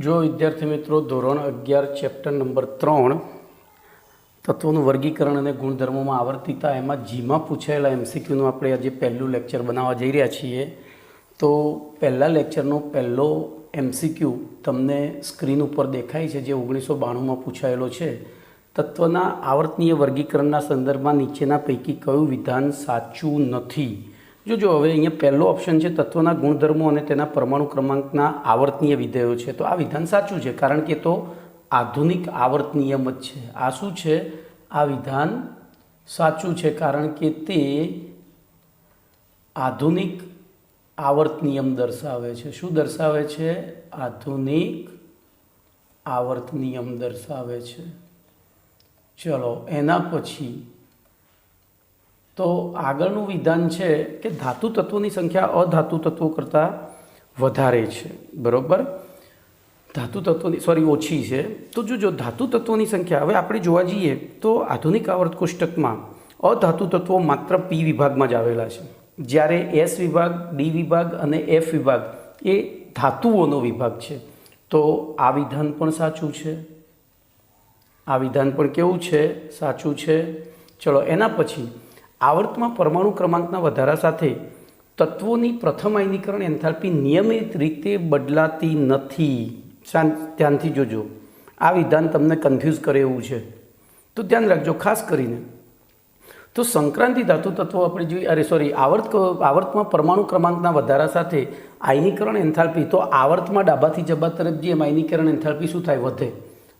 જો વિદ્યાર્થી મિત્રો ધોરણ 11 ચેપ્ટર નંબર 3 તત્વોનું વર્ગીકરણ અને ગુણધર્મોમાં આવર્તિતા એમાં જીમાં પૂછાયેલા એમસીક્યુનું આપણે આજે પહેલું લેક્ચર બનાવવા જઈ રહ્યા છીએ. તો પહેલા લેક્ચરનો પહેલો એમસીક્યુ તમને સ્ક્રીન ઉપર દેખાય છે, જે 1992માં પૂછાયેલો છે. તત્વના આવર્તનીય વર્ગીકરણના સંદર્ભમાં નીચેના પૈકી કયું વિધાન સાચું નથી? જો હવે અહીંયા પહેલો ઓપ્શન છે તત્વના ગુણધર્મો અને તેના પરમાણુ ક્રમાંકના આવર્તનીય વિધેયો છે. તો આ વિધાન સાચું છે, કારણ કે તો આધુનિક આવર્ત નિયમ જ છે. આ શું છે? આ વિધાન સાચું છે, કારણ કે તે આધુનિક આવર્ત નિયમ દર્શાવે છે. શું દર્શાવે છે? આધુનિક આવર્ત નિયમ દર્શાવે છે. ચલો એના પછી તો આગળનું વિધાન છે કે ધાતુ તત્વોની સંખ્યા અધાતુ તત્વો કરતાં વધારે છે. બરાબર? ધાતુ તત્વોની ઓછી છે. તો જો ધાતુ તત્વોની સંખ્યા હવે આપણે જોવા જઈએ તો આધુનિક આવર્ત કોષ્ટકમાં અધાતુ તત્વો માત્ર પી વિભાગમાં જ આવેલા છે, જ્યારે એસ વિભાગ, ડી વિભાગ અને એફ વિભાગ એ ધાતુઓનો વિભાગ છે. તો આ વિધાન પણ સાચું છે. આ વિધાન પણ કેવું છે? સાચું છે. ચલો એના પછી આવર્તમાં પરમાણુ ક્રમાંકના વધારા સાથે તત્વોની પ્રથમ આયનીકરણ એન્થાલ્પી નિયમિત રીતે બદલાતી નથી. ધ્યાનથી જોજો, આ વિધાન તમને કન્ફ્યુઝ કરે એવું છે, તો ધ્યાન રાખજો ખાસ કરીને. તો સંક્રાંતિ ધાતુ તત્વો આપણે જોઈએ, આવર્તમાં પરમાણુ ક્રમાંકના વધારા સાથે આયનીકરણ એન્થાલ્પી, તો આવર્તમાં ડાબાથી જબા તરફ જઈએ એમ આયનીકરણ એન્થાલ્પી શું થાય? વધે.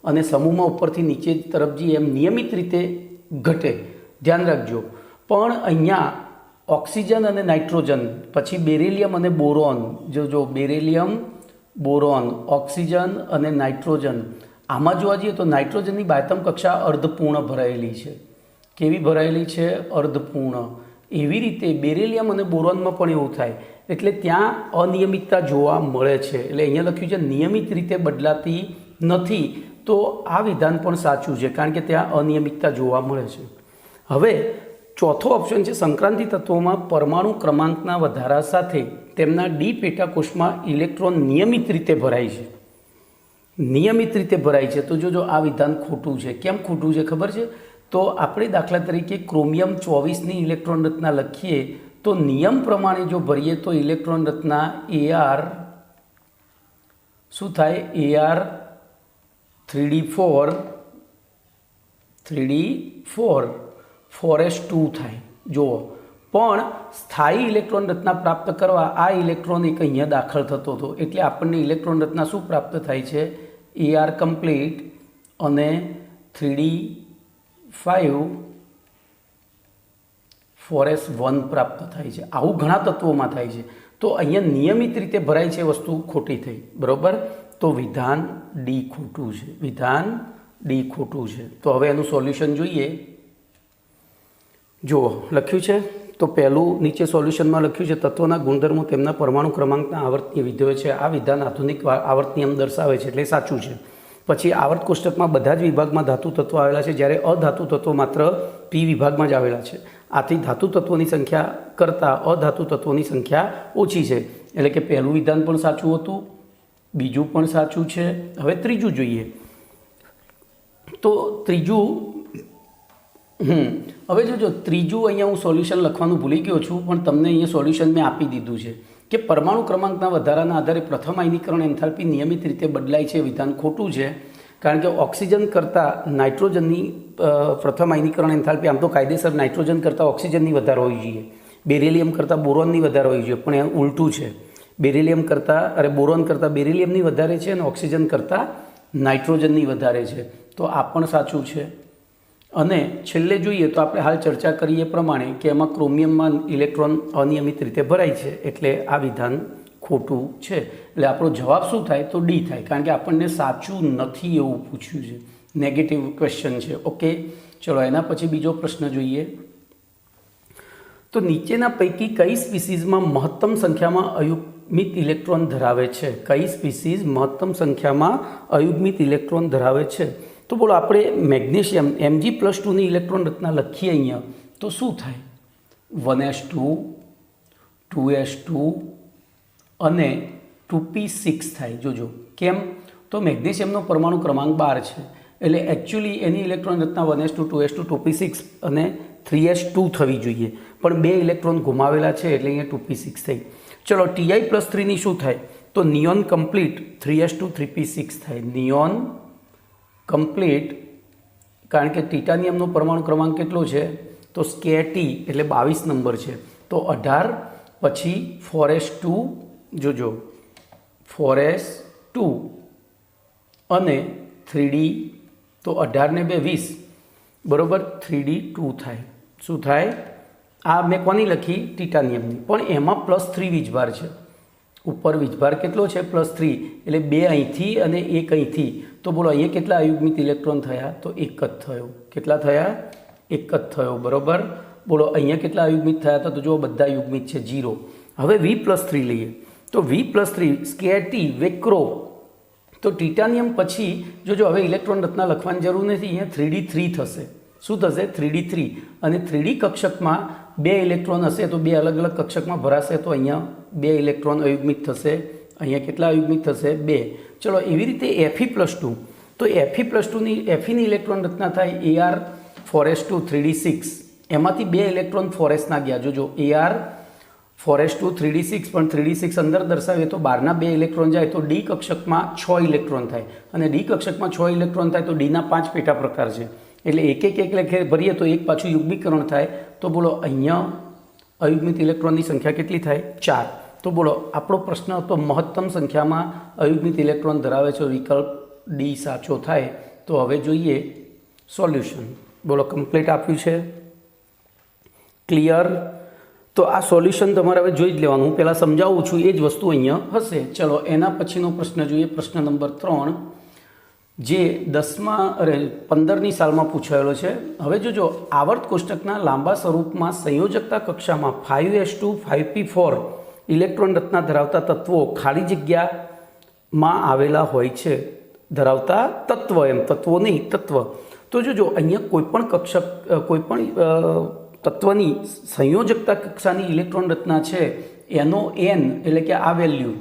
અને સમૂહમાં ઉપરથી નીચે તરફ જઈએ એમ નિયમિત રીતે ઘટે. ધ્યાન રાખજો. પણ અહીંયા ઓક્સિજન અને નાઇટ્રોજન, પછી બેરિલિયમ અને બોરોન, જો બેરિલિયમ, બોરોન, ઓક્સિજન અને નાઇટ્રોજન, આમાં જોવા જઈએ તો નાઇટ્રોજનની બાયતમ કક્ષા અર્ધપૂર્ણ ભરાયેલી છે. કેવી ભરાયેલી છે? અર્ધપૂર્ણ. એવી રીતે બેરિલિયમ અને બોરોનમાં પણ એવું થાય, એટલે ત્યાં અનિયમિતતા જોવા મળે છે. એટલે અહીંયા લખ્યું છે નિયમિત રીતે બદલાતી નથી. તો આ વિધાન પણ સાચું છે, કારણ કે ત્યાં અનિયમિતતા જોવા મળે છે. હવે ચોથો ઓપ્શન છે સંક્રાંતિ તત્વોમાં પરમાણુ ક્રમાંકના વધારા સાથે તેમના ડી પેટાકોષમાં ઇલેક્ટ્રોન નિયમિત રીતે ભરાય છે. નિયમિત રીતે ભરાય છે. તો જો આ વિધાન ખોટું છે. કેમ ખોટું છે ખબર છે? તો આપણે દાખલા તરીકે ક્રોમિયમ 24ની ઇલેક્ટ્રોન રચના લખીએ તો નિયમ પ્રમાણે જો ભરીએ તો ઇલેક્ટ્રોન રચના AR શું થાય? AR 3D4 4s2 થાય. જુઓ, પણ સ્થાયી ઇલેક્ટ્રોન રચના પ્રાપ્ત કરવા આ ઇલેક્ટ્રોન એક અહીંયા દાખલ થતો હતો, એટલે આપણને ઇલેક્ટ્રોન રચના શું પ્રાપ્ત થાય છે? AR કમ્પ્લીટ અને 3D5 4s1 પ્રાપ્ત થાય છે. આવું ઘણા તત્વોમાં થાય છે. તો અહીંયા નિયમિત રીતે ભરાય છે વસ્તુ ખોટી થઈ. બરાબર? તો વિધાન ડી ખોટું છે. વિધાન ડી ખોટું છે. તો હવે એનું સોલ્યુશન જોઈએ. જુઓ, લખ્યું છે તો પહેલું નીચે સોલ્યુશનમાં લખ્યું છે તત્વોના ગુણધર્મો તેમના પરમાણુ ક્રમાંકના આવર્તનીય વિધેયો છે. આ વિધાન આધુનિક આવર્ત નિયમ દર્શાવે છે, એટલે સાચું છે. પછી આવર્ત કોષ્ટકમાં બધા જ વિભાગમાં ધાતુ તત્વો આવેલા છે, જ્યારે અધાતુ તત્વો માત્ર પી વિભાગમાં જ આવેલા છે. આથી ધાતુ તત્વોની સંખ્યા કરતાં અધાતુ તત્વોની સંખ્યા ઓછી છે. એટલે કે પહેલું વિધાન પણ સાચું હતું, બીજું પણ સાચું છે. હવે ત્રીજું જોઈએ. તો ત્રીજું હવે જો ત્રીજું અહીંયા હું સોલ્યુશન લખવાનું ભૂલી ગયો છું, પણ તમને અહીંયા સોલ્યુશન મેં આપી દીધું છે કે પરમાણુ ક્રમાંકના વધારાના આધારે પ્રથમ આયનીકરણ એન્થાલ્પી નિયમિત રીતે બદલાય છે. વિધાન ખોટું છે, કારણ કે ઓક્સિજન કરતાં નાઇટ્રોજનની પ્રથમ આયનીકરણ એન્થાલ્પી આમ તો કાયદેસર નાઇટ્રોજન કરતાં ઓક્સિજનની વધારે હોવી જોઈએ, બેરિલિયમ કરતાં બોરોનની વધારે હોવી જોઈએ, પણ એ ઉલટું છે. બોરોન કરતાં બેરિલિયમની વધારે છે અને ઓક્સિજન કરતાં નાઇટ્રોજનની વધારે છે. તો આ પણ સાચું છે. અને છેલ્લે જોઈએ તો આપણે હાલ ચર્ચા કરીએ પ્રમાણે કે એમાં ક્રોમિયમમાં ઇલેક્ટ્રોન અનિયમિત રીતે ભરાય છે, એટલે આ વિધાન ખોટું છે. એટલે આપણો જવાબ શું થાય? તો ડી થાય, કારણ કે આપણને સાચું નથી એવું પૂછ્યું છે. નેગેટિવ ક્વેશ્ચન છે. ઓકે, ચલો એના પછી બીજો પ્રશ્ન જોઈએ. તો નીચેના પૈકી કઈ સ્પીસીઝમાં મહત્તમ સંખ્યામાં અયુગ્મિત ઇલેક્ટ્રોન ધરાવે છે? કઈ સ્પીસીઝ મહત્તમ સંખ્યામાં અયુગ્મિત ઇલેક્ટ્રોન ધરાવે છે? તો બોલો, આપણે મેગ્નેશિયમ Mg+2ની ઇલેક્ટ્રોન રચના લખીએ અહીંયા તો શું થાય? 1s2 2s2 અને 2p6 થાય. જોજો કેમ, તો મેગ્નેશિયમનો પરમાણુ ક્રમાંક 12 છે, એટલે એકચ્યુઅલી એની ઇલેક્ટ્રોન રચના 1s2 2s2 2p6 અને 3s2 થવી જોઈએ, પણ 2 ઇલેક્ટ્રોન ગુમાવેલા છે એટલે અહીંયા 2p6 થઈ. ચલો Ti+3ની શું થાય? તો નિયોન કમ્પ્લીટ 3s2 3p6 થાય. નિયોન કમ્પ્લીટ, કારણ કે ટિટાનિયમનો પરમાણુ ક્રમાંક કેટલો છે? તો સ્કેટી એટલે 22 નંબર છે, તો 18 પછી 4s2, જોજો 4s2 અને 3d, તો 18 ને 2 20 બરાબર 3d2 થાય. શું થાય? આ મેં કોની લખી? ટિટાનિયમની, પણ એમાં +3 વીજભાર છે. ઉપર વીજભાર કેટલો છે? +3, એટલે 2 અહીંથી અને 1 અહીંથી. તો બોલો અહીંયા કેટલા અયુગ્મિત ઇલેક્ટ્રોન થયા? તો 1 જ થયો. કેટલા થયા? 1 જ થયો. બરાબર. બોલો અહીંયા કેટલા અયુગ્મિત થયા હતા? તો જો બધા યુગ્મિત છે 0. હવે V+3 લઈએ, તો V+3 સ્કેટી વેક્રો, તો ટિટાનિયમ પછી જો હવે ઇલેક્ટ્રોન રચના લખવાની જરૂર નથી, અહીંયા 3d3 થશે. શું થશે? 3d3. અને 3d કક્ષકમાં 2 ઇલેક્ટ્રોન હશે તો 2 અલગ અલગ કક્ષકમાં ભરાશે, તો અહીંયા 2 ઇલેક્ટ્રોન અયુગ્મિત થશે. અહીંયા કેટલા અયુગ્મિત થશે? 2. ચલો એવી રીતે Fe+2, તો Fe+2ની ઇલેક્ટ્રોન રચના થાય Ar 4s2 3d6, એમાંથી 2 ઇલેક્ટ્રોન 4sના ગયા. જોજો Ar 4s2 3d6, પણ 3d6 અંદર દર્શાવીએ તો બહારના 2 ઇલેક્ટ્રોન જાય તો ડી કક્ષકમાં 6 ઇલેક્ટ્રોન થાય, અને ડી કક્ષકમાં 6 ઇલેક્ટ્રોન થાય તો ડીના 5 પેટા પ્રકાર છે, એટલે એક લેખે ભરીએ તો એક પાછું યુગ્મીકરણ થાય. તો બોલો અહીંયા અયુગ્મિત ઇલેક્ટ્રોનની સંખ્યા કેટલી થાય? 4. તો બોલો આપણો પ્રશ્ન હતો મહત્તમ સંખ્યામાં અયુગ્મિત ઇલેક્ટ્રોન ધરાવે છે, વિકલ્પ ડી સાચો થાય. તો હવે જોઈએ સોલ્યુશન. બોલો કમ્પ્લીટ આપ્યું છે? ક્લિયર? તો આ સોલ્યુશન તમારે હવે જોઈ જ લેવાનું. હું પહેલાં સમજાવું છું, એ જ વસ્તુ અહીંયા હશે. ચલો એના પછીનો પ્રશ્ન જોઈએ. પ્રશ્ન નંબર 3, જે 15મી સાલમાં પૂછાયેલો છે. હવે જોજો, આવર્ત કોષ્ટકના લાંબા સ્વરૂપમાં સંયોજકતા કક્ષામાં 5s2 5p4 ઇલેક્ટ્રોન રચના ધરાવતા તત્વો ખાલી જગ્યામાં આવેલા હોય છે. ધરાવતા તત્વ, એમ તત્વો નહીં, તત્વ. તો જોજો અહીંયા કોઈપણ તત્વની સંયોજકતા કક્ષાની ઇલેક્ટ્રોન રચના છે, એનો n એટલે કે આ વેલ્યુ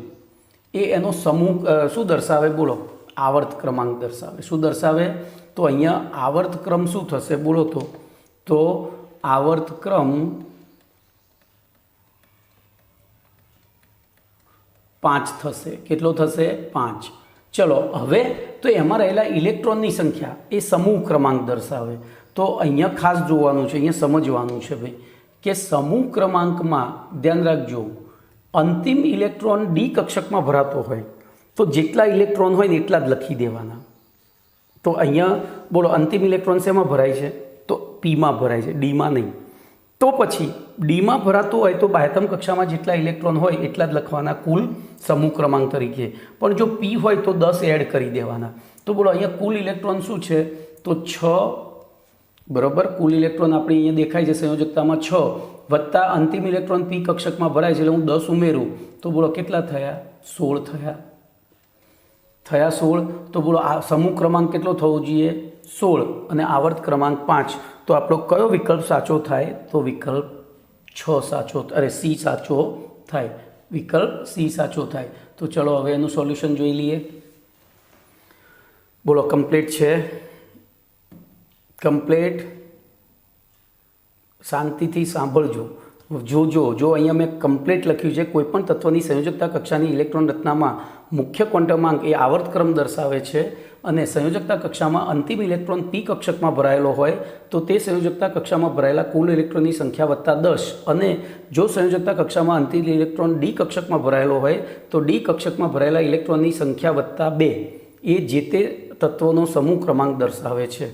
એ એનો સમૂહ શું દર્શાવે? બોલો આવર્ત ક્રમાંક દર્શાવે. શું દર્શાવે? તો અહીંયા આવર્ત ક્રમ શું થશે? બોલો તો આવર્ત ક્રમ 5 થશે. કેટલો થશે? 5. ચલો હવે તો એમાં રહેલા ઇલેક્ટ્રોનની સંખ્યા એ સમૂહ ક્રમાંક દર્શાવે. તો અહીંયા ખાસ જોવાનું છે, અહીંયા સમજવાનું છે ભાઈ, કે સમૂહ ક્રમાંકમાં ધ્યાન રાખજો, અંતિમ ઇલેક્ટ્રોન ડી કક્ષકમાં ભરાતો હોય તો જેટલા ઇલેક્ટ્રોન હોય ને એટલા જ લખી દેવાના. તો અહીંયા બોલો અંતિમ ઇલેક્ટ્રોન શેમાં ભરાય છે? તો પીમાં ભરાય છે, ડીમાં નહીં. તો પછી ડીમાં ભરાતું હોય તો બાહ્યતમ કક્ષામાં જેટલા ઇલેક્ટ્રોન હોય એટલા જ લખવાના કુલ સમૂહ ક્રમાંક તરીકે. પણ જો પી હોય તો 10 એડ કરી દેવાના. તો બોલો અહીંયા કુલ ઇલેક્ટ્રોન શું છે? તો 6. બરાબર. કુલ ઇલેક્ટ્રોન આપણે અહીંયા દેખાય છે સંયોજકતામાં 6 વત્તા અંતિમ ઇલેક્ટ્રોન પી કક્ષકમાં ભરાય છે, એટલે હું 10 ઉમેરું તો બોલો કેટલા થયા? 16 થયા. 16. તો બોલો આ સમૂહ ક્રમાંક કેટલો થવો જોઈએ? 16. અને આવર્ત ક્રમાંક 5. તો આપણો કયો વિકલ્પ સાચો થાય? તો વિકલ્પ 6 સાચો, સી સાચો થાય. વિકલ્પ સી સાચો થાય. તો ચલો હવે એનું સોલ્યુશન જોઈ લઈએ. બોલો કમ્પ્લીટ છે? કમ્પ્લીટ. શાંતિથી સાંભળજો, જો અહીંયા મેં કમ્પ્લીટ લખ્યું છે. કોઈપણ તત્વની સંયોજકતા કક્ષાની ઇલેક્ટ્રોન રચનામાં મુખ્ય ક્વોન્ટમાંક એ આવર્તક્રમ દર્શાવે છે, અને સંયોજકતા કક્ષામાં અંતિમ ઇલેક્ટ્રોન પી કક્ષકમાં ભરાયેલો હોય તો તે સંયોજકતા કક્ષામાં ભરાયેલા કુલ ઇલેક્ટ્રોનની સંખ્યા વત્તા 10, અને જો સંયોજકતા કક્ષામાં અંતિમ ઇલેક્ટ્રોન ડી કક્ષકમાં ભરાયેલો હોય તો ડી કક્ષકમાં ભરાયેલા ઇલેક્ટ્રોનની સંખ્યા વત્તા 2 એ જે તે તત્વોનો સમૂહ ક્રમાંક દર્શાવે છે.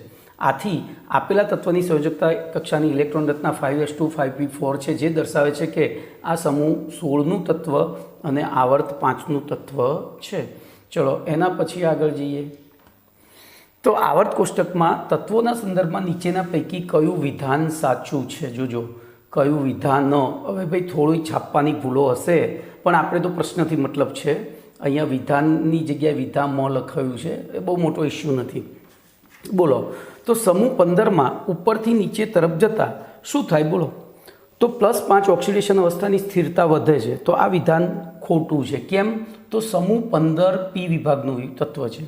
આથી આપેલા તત્વની સંયોજકતા કક્ષાની ઇલેક્ટ્રોન રચના 5s2 5p4 છે, જે દર્શાવે છે કે આ સમૂહ 16નું તત્વ અને આવર્ત 5નું તત્વ છે. ચલો એના પછી આગળ જઈએ. તો આવર્ત કોષ્ટકમાં તત્વોના સંદર્ભમાં નીચેના પૈકી કયું વિધાન સાચું છે? જોજો કયું વિધાન. હવે ભાઈ થોડી છાપવાની ભૂલો હશે, પણ આપણે તો પ્રશ્નથી મતલબ છે. અહીંયા વિધાનની જગ્યાએ વિધાનમાં લખાયું છે, એ બહુ મોટો ઇસ્યુ નથી. બોલો તો સમૂહ 15માં ઉપરથી નીચે તરફ જતા શું થાય? બોલો તો +5 ઓક્સિડેશન અવસ્થાની સ્થિરતા વધે છે, તો આ વિધાન ખોટું છે. કેમ? તો સમૂહ 15 પી વિભાગનું તત્વ છે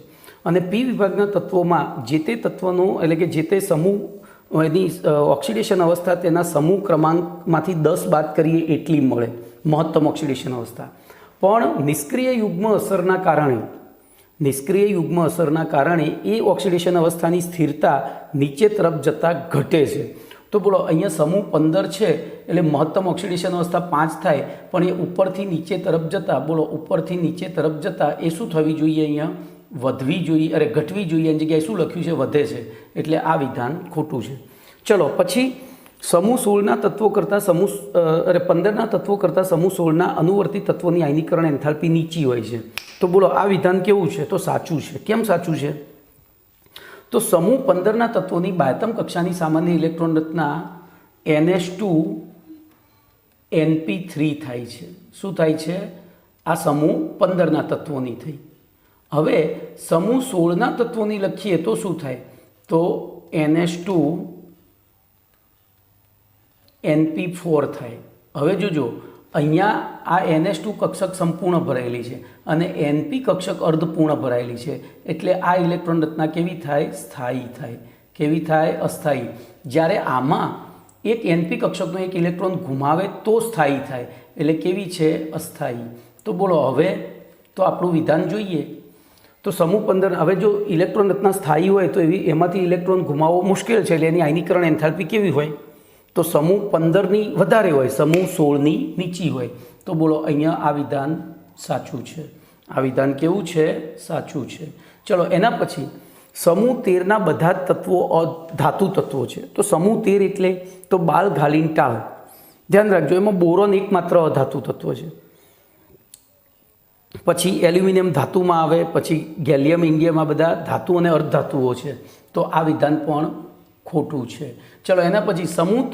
અને પી વિભાગના તત્વોમાં જે તે તત્વનું એટલે કે જે તે સમૂહ એની ઓક્સિડેશન અવસ્થા તેના સમૂહ ક્રમાંકમાંથી 10 બાદ કરીએ એટલી મળે મહત્તમ ઓક્સિડેશન અવસ્થા. પણ નિષ્ક્રિય યુગ્મ અસરના કારણે એ ઓક્સિડેશન અવસ્થાની સ્થિરતા નીચે તરફ જતાં ઘટે છે. તો બોલો અહીંયા સમૂહ 15 છે એટલે મહત્તમ ઓક્સિડેશન અવસ્થા 5 થાય, પણ એ ઉપરથી નીચે તરફ જતાં ઉપરથી નીચે તરફ જતાં એ શું થવી જોઈએ? અહીંયા વધવી જોઈએ, ઘટવી જોઈએ. એની જગ્યાએ શું લખ્યું છે? વધે છે. એટલે આ વિધાન ખોટું છે. ચલો પછી સમૂહ 16ના તત્વો કરતાં 15ના તત્વો કરતાં સમૂહ 16ના અનુવર્તી તત્વોની આયનીકરણ એન્થાલ્પી નીચી હોય છે. તો બોલો આ વિધાન કેવું છે? તો સાચું છે. કેમ સાચું છે? તો સમૂહ 15ના તત્વોની બાહ્યતમ કક્ષાની સામાન્ય ઇલેક્ટ્રોન રચના NH2 NP3 થાય છે. શું થાય છે? આ સમૂહ 15ના તત્વોની થઈ. હવે સમૂહ 16ના તત્વોની લખીએ તો શું થાય? તો NH2 NP4 થાય. હવે જોજો અહીંયા આ NH2 કક્ષક સંપૂર્ણ ભરાયેલી છે અને NP કક્ષક અર્ધપૂર્ણ ભરાયેલી છે, એટલે આ ઇલેક્ટ્રોન રચના કેવી થાય? સ્થાયી થાય. કેવી થાય? અસ્થાયી. જ્યારે આમાં એક NP કક્ષકનો એક ઇલેક્ટ્રોન ગુમાવે તો સ્થાયી થાય, એટલે કેવી છે? અસ્થાયી. તો બોલો હવે તો આપણું વિધાન જોઈએ તો સમૂહ 15 હવે જો ઇલેક્ટ્રોન રચના સ્થાયી હોય તો એમાંથી ઇલેક્ટ્રોન ગુમાવવો મુશ્કેલ છે, એટલે એની આયનીકરણ એન્થાલ્પી કેવી હોય? તો સમૂહ 15ની વધારે હોય, સમૂહ 16ની નીચી હોય. તો બોલો અહીંયા આ વિધાન સાચું છે. આ વિધાન કેવું છે? સાચું છે. ચલો એના પછી સમૂહ 13ના બધા જ તત્વો ધાતુ તત્વો છે. તો સમૂહ 13 એટલે તો બાલ ઘાલીન ટાલ. ધ્યાન રાખજો એમાં બોરોન એકમાત્ર અધાતુ તત્વ છે. પછી એલ્યુમિનિયમ ધાતુમાં આવે, પછી ગેલિયમ ઇન્ડિયમમાં બધા ધાતુ અને અર્ધધાતુઓ છે. તો આ વિધાન પણ ખોટું છે. ચલો એના પછી સમૂહ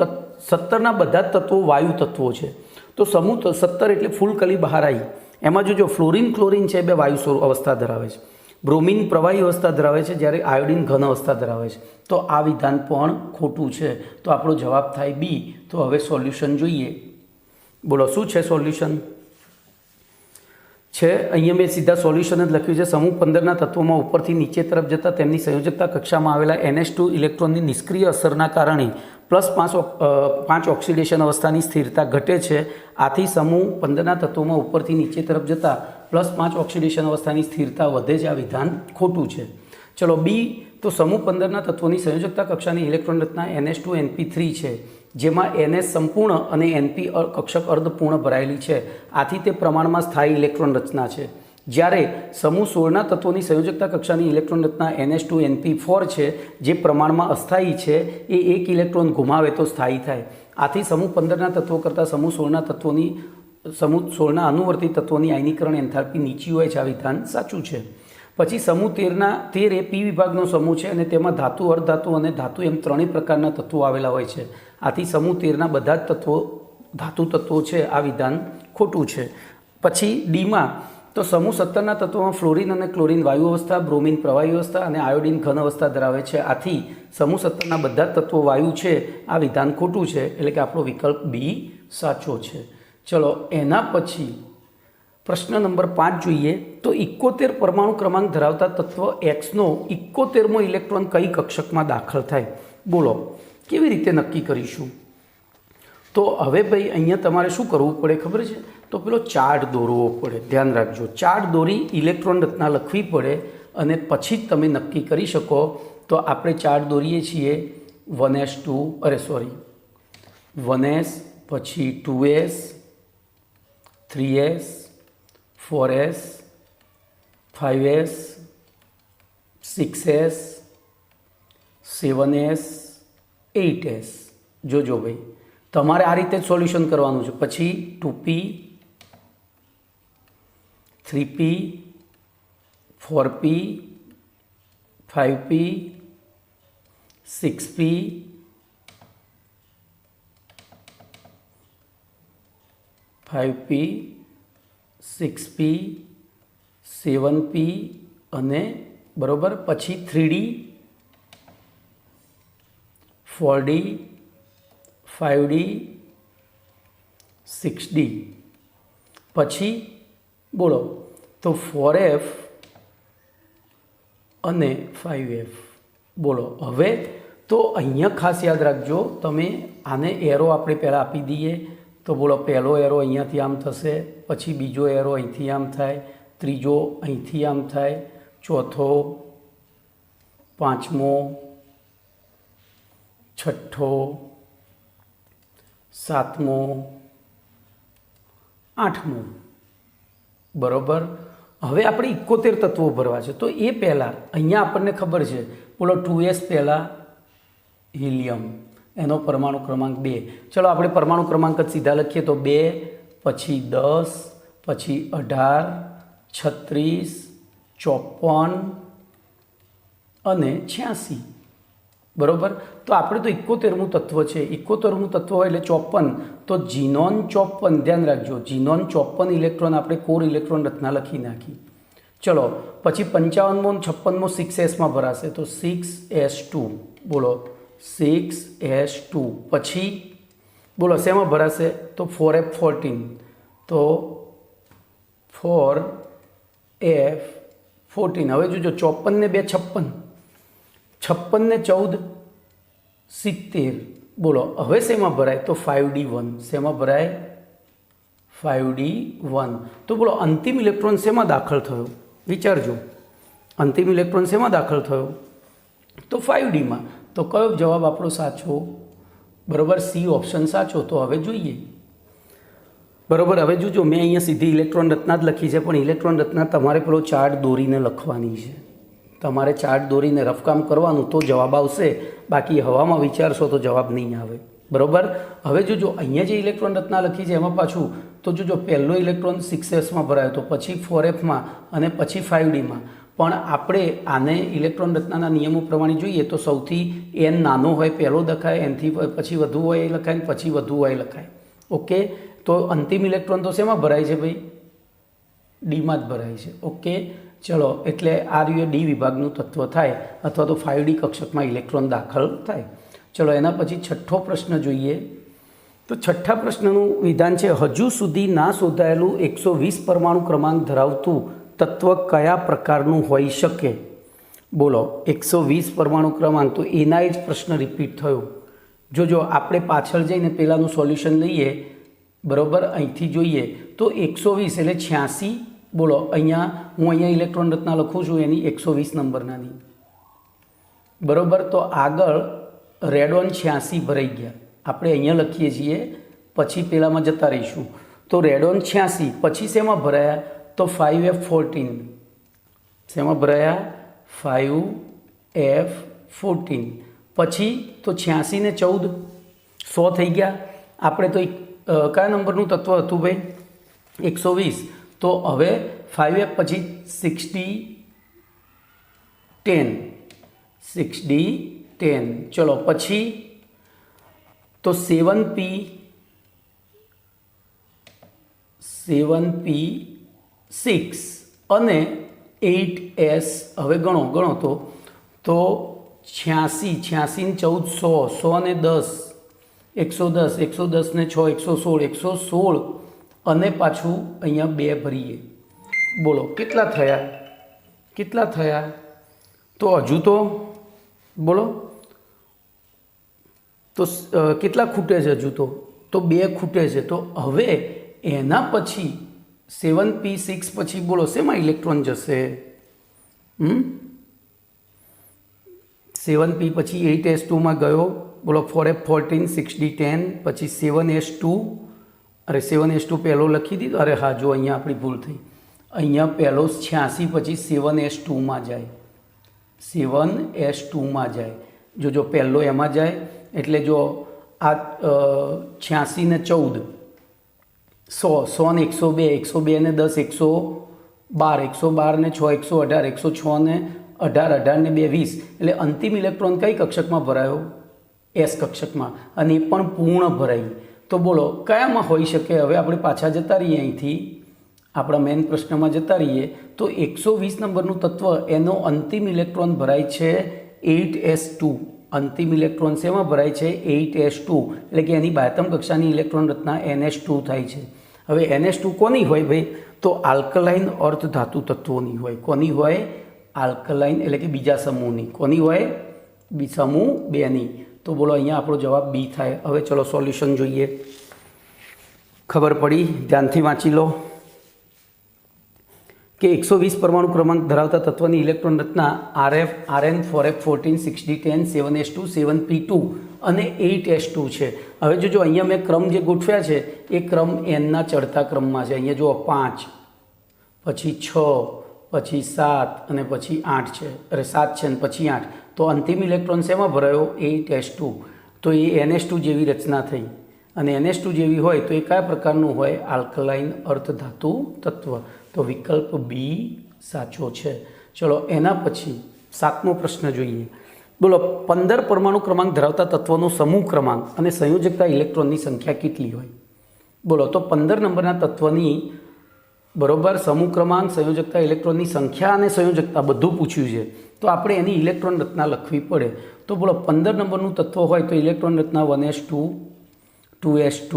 17ના બધા જ તત્વો વાયુ તત્વો છે. તો સમૂહ 17 એટલે ફૂલ કલી બહાર આવી. એમાં જો ફ્લોરિન ક્લોરિન છે બે વાયુ અવસ્થા ધરાવે છે, બ્રોમિન પ્રવાહી અવસ્થા ધરાવે છે, જ્યારે આયોડિન ઘન અવસ્થા ધરાવે છે. તો આ વિધાન પણ ખોટું છે. તો આપણો જવાબ થાય બી. તો હવે સોલ્યુશન જોઈએ. બોલો શું છે સોલ્યુશન? છે અહીંયા મેં સીધા સોલ્યુશન જ લખ્યું છે. સમૂહ 15ના તત્વોમાં ઉપરથી નીચે તરફ જતાં તેમની સંયોજકતા કક્ષામાં આવેલા NH2 ઇલેક્ટ્રોનની નિષ્ક્રિય અસરના કારણે +5 ઓક્સિડેશન અવસ્થાની સ્થિરતા ઘટે છે. આથી સમૂહ 15ના તત્વોમાં ઉપરથી નીચે તરફ જતાં +5 ઓક્સિડેશન અવસ્થાની સ્થિરતા વધે છે. આ વિધાન ખોટું છે. ચલો બી. તો સમૂહ 15ના તત્વોની સંયોજકતા કક્ષાની ઇલેક્ટ્રોન રચના NH2 NP3 છે, જેમાં NH સંપૂર્ણ અને NP કક્ષક અર્ધપૂર્ણ ભરાયેલી છે. આથી તે પ્રમાણમાં સ્થાયી ઇલેક્ટ્રોન રચના છે. જ્યારે સમૂહ 16ના તત્વોની સંયોજકતા કક્ષાની ઇલેક્ટ્રોન રચના NH2 NP4 છે, જે પ્રમાણમાં અસ્થાયી છે. એ એક ઇલેક્ટ્રોન ગુમાવે તો સ્થાયી થાય. આથી સમૂહ 15ના તત્વો કરતાં સમૂહ 16ના અનુવર્તી તત્વોની આયનીકરણ એન્થાલ્પી નીચી હોય છે. આ વિધાન સાચું છે. પછી સમૂહ 13 એ પી વિભાગનો સમૂહ છે અને તેમાં ધાતુ, અર્ધધાતુ અને ધાતુ એમ ત્રણેય પ્રકારના તત્વો આવેલા હોય છે. આથી સમૂહ 13ના બધા જ તત્વો ધાતુ તત્વો છે. આ વિધાન ખોટું છે. પછી ડીમાં તો સમૂહ 17ના તત્વોમાં ફ્લોરિન અને ક્લોરિન વાયુ અવસ્થા, બ્રોમિન પ્રવાહી અવસ્થા અને આયોડિન ઘન અવસ્થા ધરાવે છે. આથી સમૂહ 17ના બધા જ તત્વો વાયુ છે. આ વિધાન ખોટું છે, એટલે કે આપણો વિકલ્પ બી સાચો છે. ચલો એના પછી પ્રશ્ન નંબર 5 જોઈએ. તો 71 પરમાણુ ક્રમાંક ધરાવતા તત્વ એક્સનો 71મો ઇલેક્ટ્રોન કઈ કક્ષકમાં દાખલ થાય? બોલો કેવી રીતે નક્કી કરીશું? તો હવે ભાઈ અહીંયા તમારે શું કરવું પડે ખબર છે? તો પેલો ચાર્ટ દોરવો પડે. ધ્યાન રાખજો, ચાર્ટ દોરી ઇલેક્ટ્રોન રચના લખવી પડે અને પછી જ તમે નક્કી કરી શકો. તો આપણે ચાર્ટ દોરીએ છીએ 1s, પછી 2s, 3s, 4s, 5s, 6s, 7s, 8s. જોજો ભાઈ તમારે આ રીતે જ સોલ્યુશન કરવાનું છે. પછી 2p, 3p, 4p, 5p, 6p, 5p, 6p, 7p અને બરાબર પછી 3d, 4d, 5d, 6D પછી બોલો તો 4F અને 5F બોલો। હવે તો અહીંયા ખાસ યાદ રાખજો તમે આને એરો આપણે પહેલાં આપી દઈએ તો બોલો પહેલો એરો અહીંયાથી આમ થશે, પછી બીજો એરો અહીંથી આમ થાય, ત્રીજો અહીંથી આમ થાય, ચોથો, પાંચમો, છઠ્ઠો, સાતમો, આઠમો, બરાબર। હવે આપણે 71 તત્વો ભરવા છે તો એ પહેલાં અહીંયા આપણને ખબર છે બોલો 2s પહેલાં હિલિયમ, એનો પરમાણુ ક્રમાંક 2। ચલો આપણે પરમાણુ ક્રમાંક જ સીધા લખીએ તો 2, પછી 10, પછી 18, 36, 54 અને 86, બરાબર। તો આપણે તો 71મું તત્વ છે, 71મું તત્વ હોય એટલે 54, તો જીનોન 54, ધ્યાન રાખજો જીનોન 54 ઇલેક્ટ્રોન આપણે કોર ઇલેક્ટ્રોન રચના લખી નાખી। ચલો પછી 55મો અને 56મો 6sમાં ભરાશે તો 6s2 બોલો 6s2 પછી બોલો શેમાં ભરાશે તો 4f14 તો 4f14। હવે જોજો 54 ને 2 56, 56 ને 14 70 બોલો। હવે શેમાં ભરાય તો 5d1, શેમાં ભરાય 5d1। તો બોલો અંતિમ ઇલેક્ટ્રોન શેમાં દાખલ થયો વિચારજો, અંતિમ ઇલેક્ટ્રોન શેમાં દાખલ થયો તો 5dમાં। તો કયો જવાબ આપણો સાચો, બરાબર સી ઓપ્શન સાચો। તો હવે જોઈએ, બરાબર હવે જોજો મેં અહીંયા સીધી ઇલેક્ટ્રોન રચના જ લખી છે, પણ ઇલેક્ટ્રોન રચના તમારે પેલો ચાર્ટ દોરીને લખવાની છે, તમારે ચાર્ટ દોરીને રફકામ કરવાનું તો જવાબ આવશે, બાકી હવામાં વિચારશો તો જવાબ નહીં આવે, બરાબર। હવે જોજો અહીંયા જે ઇલેક્ટ્રોન રચના લખી છે એમાં પાછું તો જોજો પહેલો ઇલેક્ટ્રોન 6sમાં ભરાયો તો પછી 4fમાં અને પછી 5dમાં, પણ આપણે આને ઇલેક્ટ્રોન રચનાના નિયમો પ્રમાણે જોઈએ તો સૌથી n નાનો હોય પહેલો લખાય, એનથી પછી વધુ હોય એ લખાય, પછી વધુ હોય એ લખાય, ઓકે। તો અંતિમ ઇલેક્ટ્રોન તો શેમાં ભરાય છે ભાઈ ડીમાં જ ભરાય છે, ઓકે। ચલો એટલે આ રહ્યું ડી વિભાગનું તત્વ થાય અથવા તો 5d કક્ષકમાં ઇલેક્ટ્રોન દાખલ થાય। ચલો એના પછી છઠ્ઠો પ્રશ્ન જોઈએ તો છઠ્ઠા પ્રશ્નનું વિધાન છે હજુ સુધી ના શોધાયેલું 120 પરમાણુ ક્રમાંક ધરાવતું તત્વ કયા પ્રકારનું હોઈ શકે બોલો। 120 પરમાણુ ક્રમાંક તો એના જ પ્રશ્ન રિપીટ થયો। જો આપણે પાછળ જઈને પહેલાંનું સોલ્યુશન લઈએ, બરાબર અહીંથી જોઈએ તો 120 એટલે 86 બોલો। અહીંયા હું અહીંયા ઇલેક્ટ્રોન રચના લખું છું એની 120 નંબરનાની, બરાબર। તો આગળ રેડોન 86 ભરાઈ ગયા, આપણે અહીંયા લખીએ છીએ પછી પેલામાં જતા રહીશું તો રેડોન 86 પછી શેમાં ભરાયા તો 5f14, શેમાં ભરાયા 5f14 પછી તો 86 ને 14 100 થઈ ગયા। આપણે તો કયા નંબરનું તત્વ હતું ભાઈ 120, તો હવે 5f પછી 6d10, ચલો પછી તો 7p6 અને 8s। હવે ગણો તો 86 ને 14 100 ને 10 110 ને 6 116 અને પાછું અહીંયા 2 ભરીએ, બોલો કેટલા થયા તો હજુ તો બોલો તો કેટલા ખૂટે છે હજુ તો 2 ખૂટે છે। તો હવે એના પછી 7p6 પછી બોલો શેમાં ઇલેક્ટ્રોન જશે 7p પછી 8s2માં ગયો બોલો 4f14 6d10 પછી 7s2 પહેલો લખી દીધો, અરે હા જો અહીંયા આપણી ભૂલ થઈ, અહીંયા પહેલો 86 પછી 7s2માં જાય, 7s2માં જાય, જો પહેલો એમાં જાય એટલે જો આ 86 ને 14 100 ને 102 ને 10 112 ને 6 118 106 ને 18 ને 2 20 એટલે અંતિમ ઇલેક્ટ્રોન કઈ કક્ષકમાં ભરાયો એસ કક્ષકમાં, અને એ પણ પૂર્ણ ભરાઈ। તો બોલો કયામાં હોઈ શકે। હવે આપણે પાછા જતા રહીએ અહીંથી આપણા મેઇન પ્રશ્નમાં જતા રહીએ તો 120 નંબરનું તત્વ એનો અંતિમ ઇલેક્ટ્રોન ભરાય છે 8s2 અંતિમ ઇલેક્ટ્રોન શેમાં ભરાય છે 8s2 એટલે કે એની બાહ્યતમ કક્ષાની ઇલેક્ટ્રોન રચના NH2 થાય છે. હવે NH2 કોની હોય ભાઈ? તો આલ્કલાઇન અર્ધ ધાતુ તત્વોની હોય. કોની હોય? આલ્કલાઇન એટલે કે બીજા સમૂહની. કોની હોય? સમૂહ 2ની. તો બોલો અહીંયા આપણો જવાબ બી થાય. હવે ચલો સોલ્યુશન જોઈએ. ખબર પડી? ધ્યાનથી વાંચી લો કે 120 પરમાણુ ક્રમાંક ધરાવતા તત્વની ઇલેક્ટ્રોન રચના RF, RN, 4F, 14, 6D10, 7s2, 7p2 અને 8s2 છે. હવે જો અહીંયા મેં ક્રમ જે ગોઠવ્યા છે એ ક્રમ એનના ચડતા ક્રમમાં છે. અહીંયા જુઓ 5, પછી 6, પછી 7 અને પછી 8 છે. અરે 7 છે અને પછી 8. તો અંતિમ ઇલેક્ટ્રોન શેમાં ભરાયો? 8s2. તો એ NH2 જેવી રચના થઈ. અને NH2 જેવી હોય તો એ કયા પ્રકારનું હોય? આલ્કલાઇન અર્ધધાતુ તત્વ. તો વિકલ્પ બી સાચો છે. ચલો એના પછી 7મો પ્રશ્ન જોઈએ. બોલો 15 પરમાણુ ક્રમાંક ધરાવતા તત્વનો સમૂહ ક્રમાંક અને સંયોજકતા ઇલેક્ટ્રોનની સંખ્યા કેટલી હોય? બોલો તો 15 નંબરના તત્વની બરોબર સમૂહ ક્રમાંક, સંયોજકતા ઇલેક્ટ્રોનની સંખ્યા અને સંયોજકતા બધું પૂછ્યું છે. તો આપણે એની ઇલેક્ટ્રોન રચના લખવી પડે. તો બોલો 15 નંબરનું તત્વ હોય તો ઇલેક્ટ્રોન રચના 1s2, 2s2,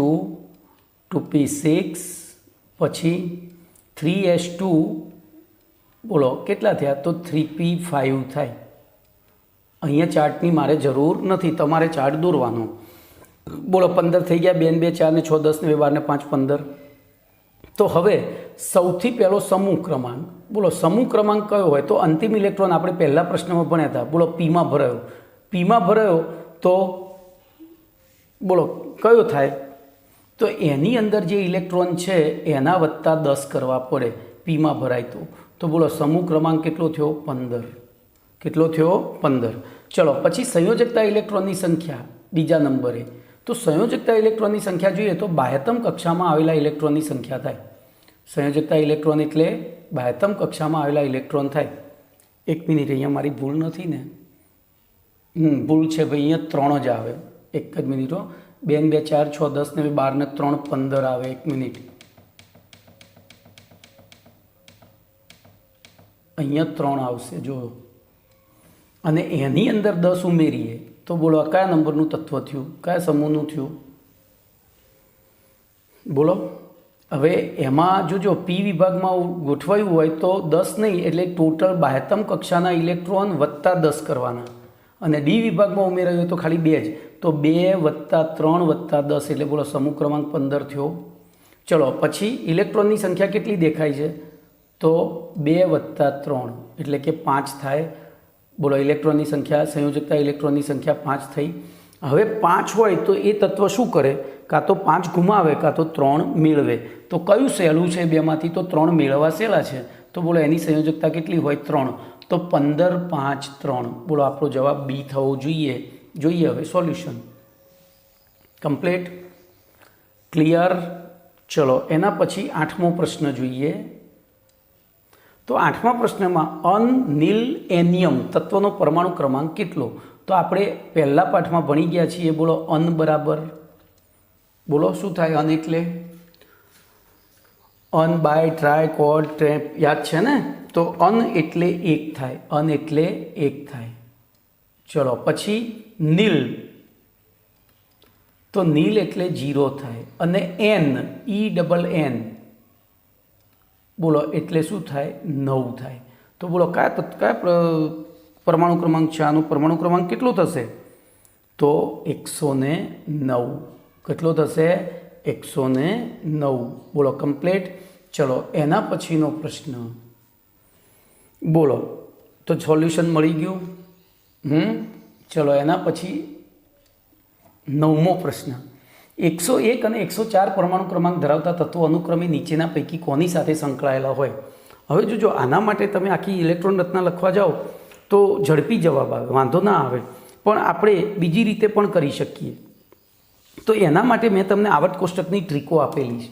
2p6, પછી 3s2, બોલો કેટલા થયા? તો 3p5 થાય. અહીંયા ચાર્ટની મારે જરૂર નથી, તમારે ચાર્ટ દોરવાનો. બોલો 15 થઈ ગયા. 2 2 4 ને 6 10 ને 2 12 ને 5 15. તો હવે સૌથી પહેલો સમૂહ ક્રમાંક. બોલો સમૂહ ક્રમાંક કયો હોય? તો અંતિમ ઇલેક્ટ્રોન આપણે પહેલા પ્રશ્નમાં ભણ્યા હતા. બોલો પીમાં ભરાયો. પીમાં ભરાયો તો બોલો કયો થાય? તો એની અંદર જે ઇલેક્ટ્રોન છે એના વત્તા 10 કરવા પડે પીમાં ભરાય તો બોલો સમૂહ ક્રમાંક કેટલો થયો? 15. કેટલો થયો? 15. ચલો પછી સંયોજકતા ઇલેક્ટ્રોનની સંખ્યા બીજા નંબરે. તો સંયોજકતા ઇલેક્ટ્રોનની સંખ્યા જોઈએ તો બાહ્યતમ કક્ષામાં આવેલા ઇલેક્ટ્રોનની સંખ્યા થાય. સંયોજકતા ઇલેક્ટ્રોન એટલે બાહ્યતમ કક્ષામાં આવેલા ઇલેક્ટ્રોન થાય. એક મિનિટ, અહીંયા મારી ભૂલ નથી ને? ભૂલ છે ભાઈ, અહીંયા 3 જ આવે. એક જ મિનિટ હો. 2 2 4 6 10 ને 12 ને 3 15 આવે. એક મિનિટ, અહીંયા 3 આવશે જો. અને એની અંદર 10 ઉમેરીએ તો બોલો આ કયા નંબરનું તત્વ થયું? કયા સમૂહનું થયું? બોલો. હવે એમાં જોજો પી વિભાગમાં ગોઠવાયું હોય તો 10 નહીં, એટલે ટોટલ બાહ્યતમ કક્ષાના ઇલેક્ટ્રોન વત્તા 10 કરવાના. અને ડી વિભાગમાં ઉમેરાયું તો ખાલી 2 જ. તો 2 વત્તા 3 વત્તા 10 એટલે બોલો સમૂહ ક્રમાંક 15 થયો. ચલો પછી ઇલેક્ટ્રોનની સંખ્યા કેટલી દેખાય છે? તો 2 વત્તા 3 એટલે કે 5 થાય. બોલો ઇલેક્ટ્રોનની સંખ્યા, સંયોજકતા ઇલેક્ટ્રોનની સંખ્યા 5 થઈ. હવે 5 હોય તો એ તત્વ શું કરે? કાં તો 5 ગુમાવે કાં તો 3 મેળવે. તો કયું સહેલું છે બેમાંથી? તો 3 મેળવવા સહેલા છે. તો બોલો એની સંયોજકતા કેટલી હોય? 3. તો 15 5 3. બોલો આપણો જવાબ બી થવો જોઈએ. જોઈએ હવે સોલ્યુશન કમ્પ્લીટ, ક્લિયર. ચલો એના પછી 8મો પ્રશ્ન જોઈએ. તો 8મા પ્રશ્નમાં અનનીલ એનિયમ તત્વનો પરમાણુ ક્રમાંક કેટલો? તો આપણે પહેલા પાઠમાં ભણી ગયા છીએ. બોલો અન બરાબર, બોલો શું થાય? અન એટલે અન, બાય, ટ્રાય, કોડ, ટ્રેપ, યાદ છે ને? તો અન એટલે 1 થાય. અન એટલે 1 થાય. ચલો પછી નીલ, તો નીલ એટલે 0 થાય. અને એન, ENN, બોલો એટલે શું થાય? 9 થાય. તો બોલો કયા પરમાણુ ક્રમાંક છે આનું? પરમાણુ ક્રમાંક કેટલો થશે? તો 109. કેટલો થશે? 109. બોલો કમ્પ્લીટ. ચલો એના પછીનો પ્રશ્ન બોલો. તો સોલ્યુશન મળી ગયું. ચલો એના પછી 9મો પ્રશ્ન. 101 અને 104 પરમાણુ ક્રમાંક ધરાવતા તત્વો અનુક્રમે નીચેના પૈકી કોની સાથે સંકળાયેલા હોય? હવે જો આના માટે તમે આખી ઇલેક્ટ્રોન રચના લખવા જાઓ તો ઝડપી જવાબ આવે, વાંધો ના આવે. પણ આપણે બીજી રીતે પણ કરી શકીએ. તો એના માટે મેં તમને આવર્ત કોષ્ટકની ટ્રીકો આપેલી છે.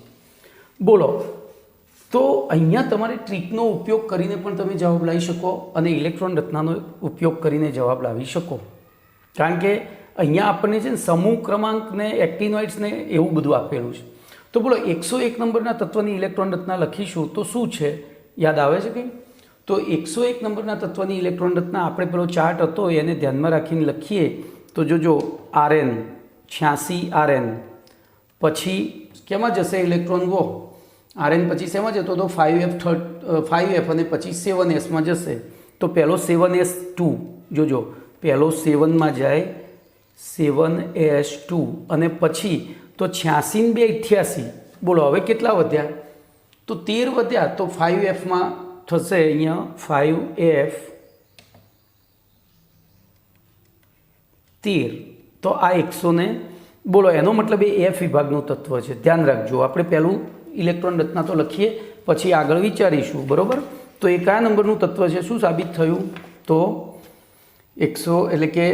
બોલો તો અહીંયા તમારે ટ્રીકનો ઉપયોગ કરીને પણ તમે જવાબ લાવી શકો અને ઇલેક્ટ્રોન રચનાનો ઉપયોગ કરીને જવાબ લાવી શકો. કારણ કે અહીંયા આપણને છે ને સમૂહ ક્રમાંકને એક્ટિનોઇડ્સને એવું બધું આપેલું છે. તો બોલો 101 નંબરના તત્વની ઇલેક્ટ્રોન રચના લખીશું તો શું છે? યાદ આવે છે કંઈ? તો 101 નંબરના તત્વની ઇલેક્ટ્રોન રચના આપણે પેલો ચાર્ટ હતો એને ધ્યાનમાં રાખીને લખીએ તો જોજો RN 86 RN પછી કેમાં જશે ઇલેક્ટ્રોન ગો RN પછી શેમાં જતો તો 5F અને પછી 7Sમાં જશે તો પહેલો 7S2 જોજો પહેલો 7માં જાય 7S2 અને પછી તો 86 ને 2 88 બોલો હવે કેટલા વધ્યા તો 13 વધ્યા તો 5Fમાં થશે અહીંયા 5F 13 તો આ 100 ને બોલો એનો મતલબ એ F વિભાગનું તત્વ છે ધ્યાન રાખજો આપણે પહેલું ઇલેક્ટ્રોન રચના તો લખીએ પછી આગળ વિચારીશું બરાબર તો એ કયા નંબરનું તત્વ છે શું સાબિત થયું તો 100 એટલે કે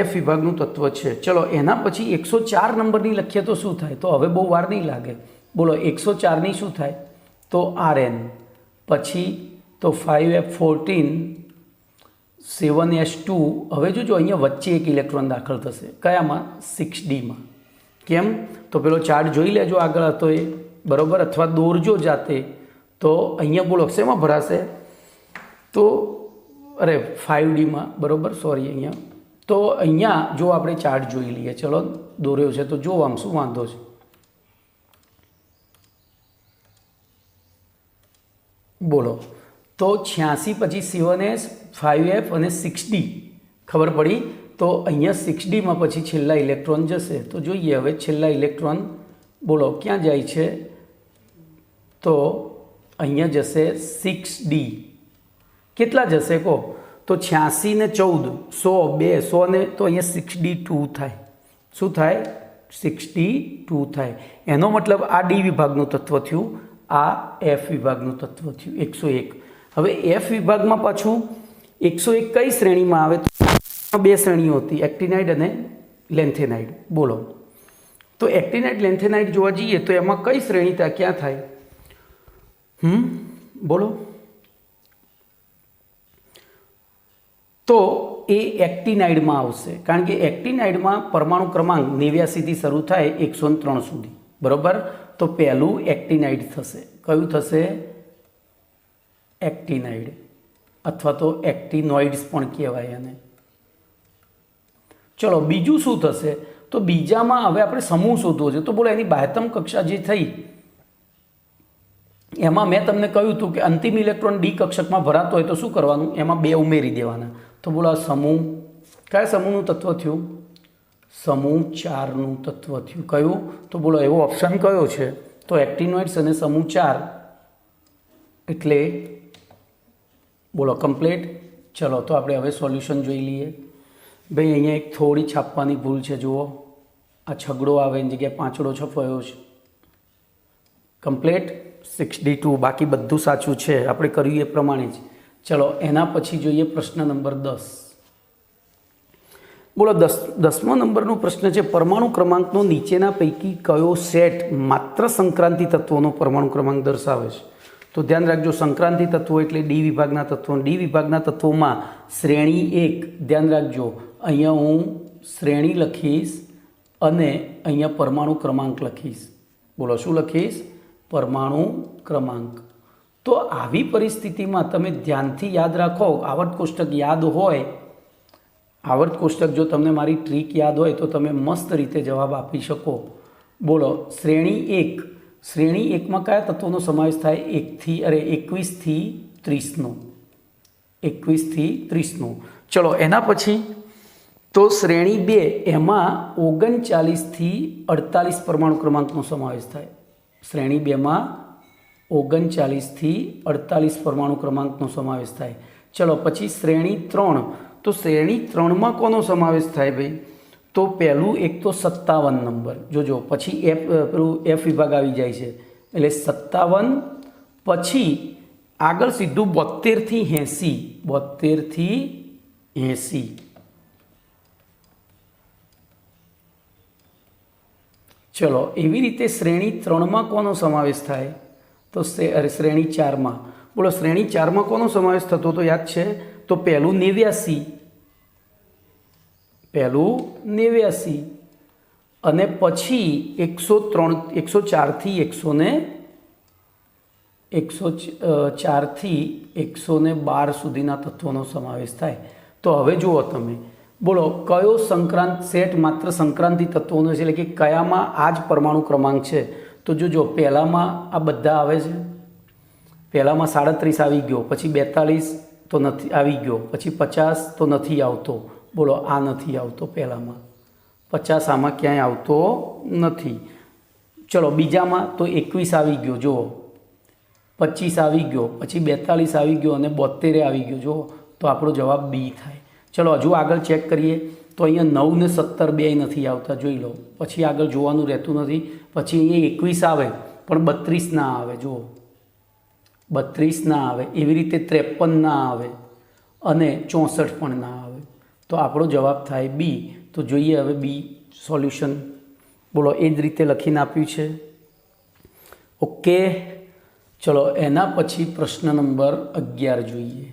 F વિભાગનું તત્વ છે ચલો એના પછી 104 નંબરની લખીએ તો શું થાય તો હવે બહુ વાર નહીં લાગે બોલો 104ની શું થાય તો RN પછી તો 5F14 7S2 હવે જોજો અહીંયા વચ્ચે એક ઇલેક્ટ્રોન દાખલ થશે કયામાં 6Dમાં કેમ તો પેલો ચાર્ટ જોઈ લેજો આગળ હતો એ બરાબર અથવા દોરજો જાતે તો અહીંયા બોલો શેમાં ભરાશે તો અરે 5Dમાં બરાબર સોરી અહીંયા તો અહીંયા જો આપણે ચાર્ટ જોઈ લઈએ ચલો દોર્યો છે તો જો આમ શું વાંધો છે બોલો તો 86 પછી 7S 5F અને 6D ખબર પડી તો અહીંયા 6Dમાં પછી છેલ્લા ઇલેક્ટ્રોન જશે તો જોઈએ હવે છેલ્લા ઇલેક્ટ્રોન બોલો ક્યાં જાય છે તો અહીંયા જશે 6D કેટલા જશે કહો તો 86 ને 14 100 200 ને તો અહીંયા 6D2 થાય શું થાય 6D2 થાય એનો મતલબ આ D વિભાગનું તત્વ થયું આ F વિભાગનું તત્વ થયું 101 હવે F વિભાગમાં પાછું 101 કઈ શ્રેણીમાં આવે તો બે શ્રેણીઓ હતી એક્ટિનાઇડ અને લેન્થેનાઇડ બોલો તો એક્ટિનાઇડ લેન્થેનાઇડ જોવા જઈએ તો એમાં કઈ શ્રેણી ક્યાં થાય બોલો તો એ એક્ટિનાઇડમાં આવશે કારણ કે એક્ટિનાઇડમાં પરમાણુ ક્રમાંક 89 થી શરૂ થાય 103 સુધી બરાબર તો પહેલું એક્ટિનાઇડ થશે કયું થશે એક્ટિનાઇડ અથવા તો એક્ટિનોઇડ્સ પણ કહેવાય એને ચલો બીજું શું થશે તો બીજામાં હવે આપણે સમૂહ શોધવો છે તો બોલો એની બાહ્યતમ કક્ષા જે થઈ એમાં મેં તમને કહ્યું હતું કે અંતિમ ઇલેક્ટ્રોન ડી કક્ષકમાં ભરાતો હોય તો શું કરવાનું એમાં 2 ઉમેરી દેવાના તો બોલો આ સમૂહ કયા સમૂહનું તત્વ થયું સમૂહ 4નું તત્વ થયું કયું તો બોલો એવો ઓપ્શન કયો છે તો એક્ટિનોઇડ્સ અને સમૂહ 4 એટલે બોલો કમ્પ્લીટ ચલો તો આપણે હવે સોલ્યુશન જોઈ લઈએ ભાઈ અહીંયા એક થોડી છાપવાની ભૂલ છે જુઓ આ છગડો આવે એની જગ્યાએ પાંચડો છપાયો છે કમ્પ્લીટ 6D2 બાકી બધું સાચું છે આપણે કર્યું એ પ્રમાણે જ ચલો એના પછી જોઈએ પ્રશ્ન નંબર 10 બોલો 10મો નંબરનો પ્રશ્ન છે પરમાણુ ક્રમાંકનો નીચેના પૈકી કયો સેટ માત્ર સંક્રાંતિ તત્વોનો પરમાણુ ક્રમાંક દર્શાવે છે તો ધ્યાન રાખજો સંક્રાંતિ તત્વો એટલે ડી વિભાગના તત્વો ડી વિભાગના તત્વોમાં શ્રેણી 1 ધ્યાન રાખજો અહીંયા હું શ્રેણી લખીશ અને અહીંયા પરમાણુ ક્રમાંક લખીશ બોલો શું લખીશ પરમાણુ ક્રમાંક તો આવી પરિસ્થિતિમાં તમે ધ્યાનથી યાદ રાખો આવર્ત કોષ્ટક યાદ હોય આવર્ત કોષ્ટક જો તમને મારી ટ્રીક યાદ હોય તો તમે મસ્ત રીતે જવાબ આપી શકો બોલો શ્રેણી 1 શ્રેણી 1માં કયા તત્વોનો સમાવેશ થાય 21 થી 30નો 21 થી 30નો ચલો એના પછી તો શ્રેણી 2 એમાં 39 થી 48 પરમાણુ ક્રમાંકનો સમાવેશ થાય શ્રેણી 2માં 39 થી 48 પરમાણુ ક્રમાંકનો સમાવેશ થાય ચલો પછી શ્રેણી 3 તો શ્રેણી 3માં કોનો સમાવેશ થાય ભાઈ તો પહેલું એક તો 57 નંબર જોજો પછી એફ વિભાગ આવી જાય છે એટલે 57 પછી આગળ સીધું 72 થી 80 ચલો એવી રીતે શ્રેણી 3માં કોનો સમાવેશ થાય તો શ્રેણી 4માં બોલો શ્રેણી 4માં કોનો સમાવેશ થતો તો યાદ છે તો પહેલું 89 અને પછી 104 થી 112 સુધીના તત્વોનો સમાવેશ થાય તો હવે જુઓ તમે બોલો કયો સંક્રાંત સેટ માત્ર સંક્રાંતિ તત્વોનો છે, એટલે કે કયામાં આ જ પરમાણુ ક્રમાંક છે? તો જો પહેલામાં આ બધા આવે છે, પહેલામાં 37 આવી ગયો, પછી 42 તો નથી આવી ગયો, પછી 50 તો નથી આવતો, બોલો આ નથી આવતો, પહેલામાં 50 આમાં ક્યાંય આવતો નથી. ચલો બીજામાં તો 21 આવી ગયો, જુઓ 25 આવી ગયો, પછી 42 આવી ગયો અને 72 આવી ગયો, જુઓ તો આપણો જવાબ બી થાય. ચલો હજુ આગળ ચેક કરીએ તો અહીંયા 9 ને 17 બે નથી આવતા, જોઈ લો, પછી આગળ જોવાનું રહેતું નથી. પછી અહીંયા 21 આવે પણ 32 ના આવે, જુઓ 32 ના આવે, એવી રીતે 53 ના આવે અને 64 પણ ના આવે. તો આપણો જવાબ થાય બી. તો જોઈએ હવે બી સોલ્યુશન. બોલો એ જ રીતે લખીને આપ્યું છે. ઓકે, ચલો એના પછી પ્રશ્ન નંબર 11 જોઈએ.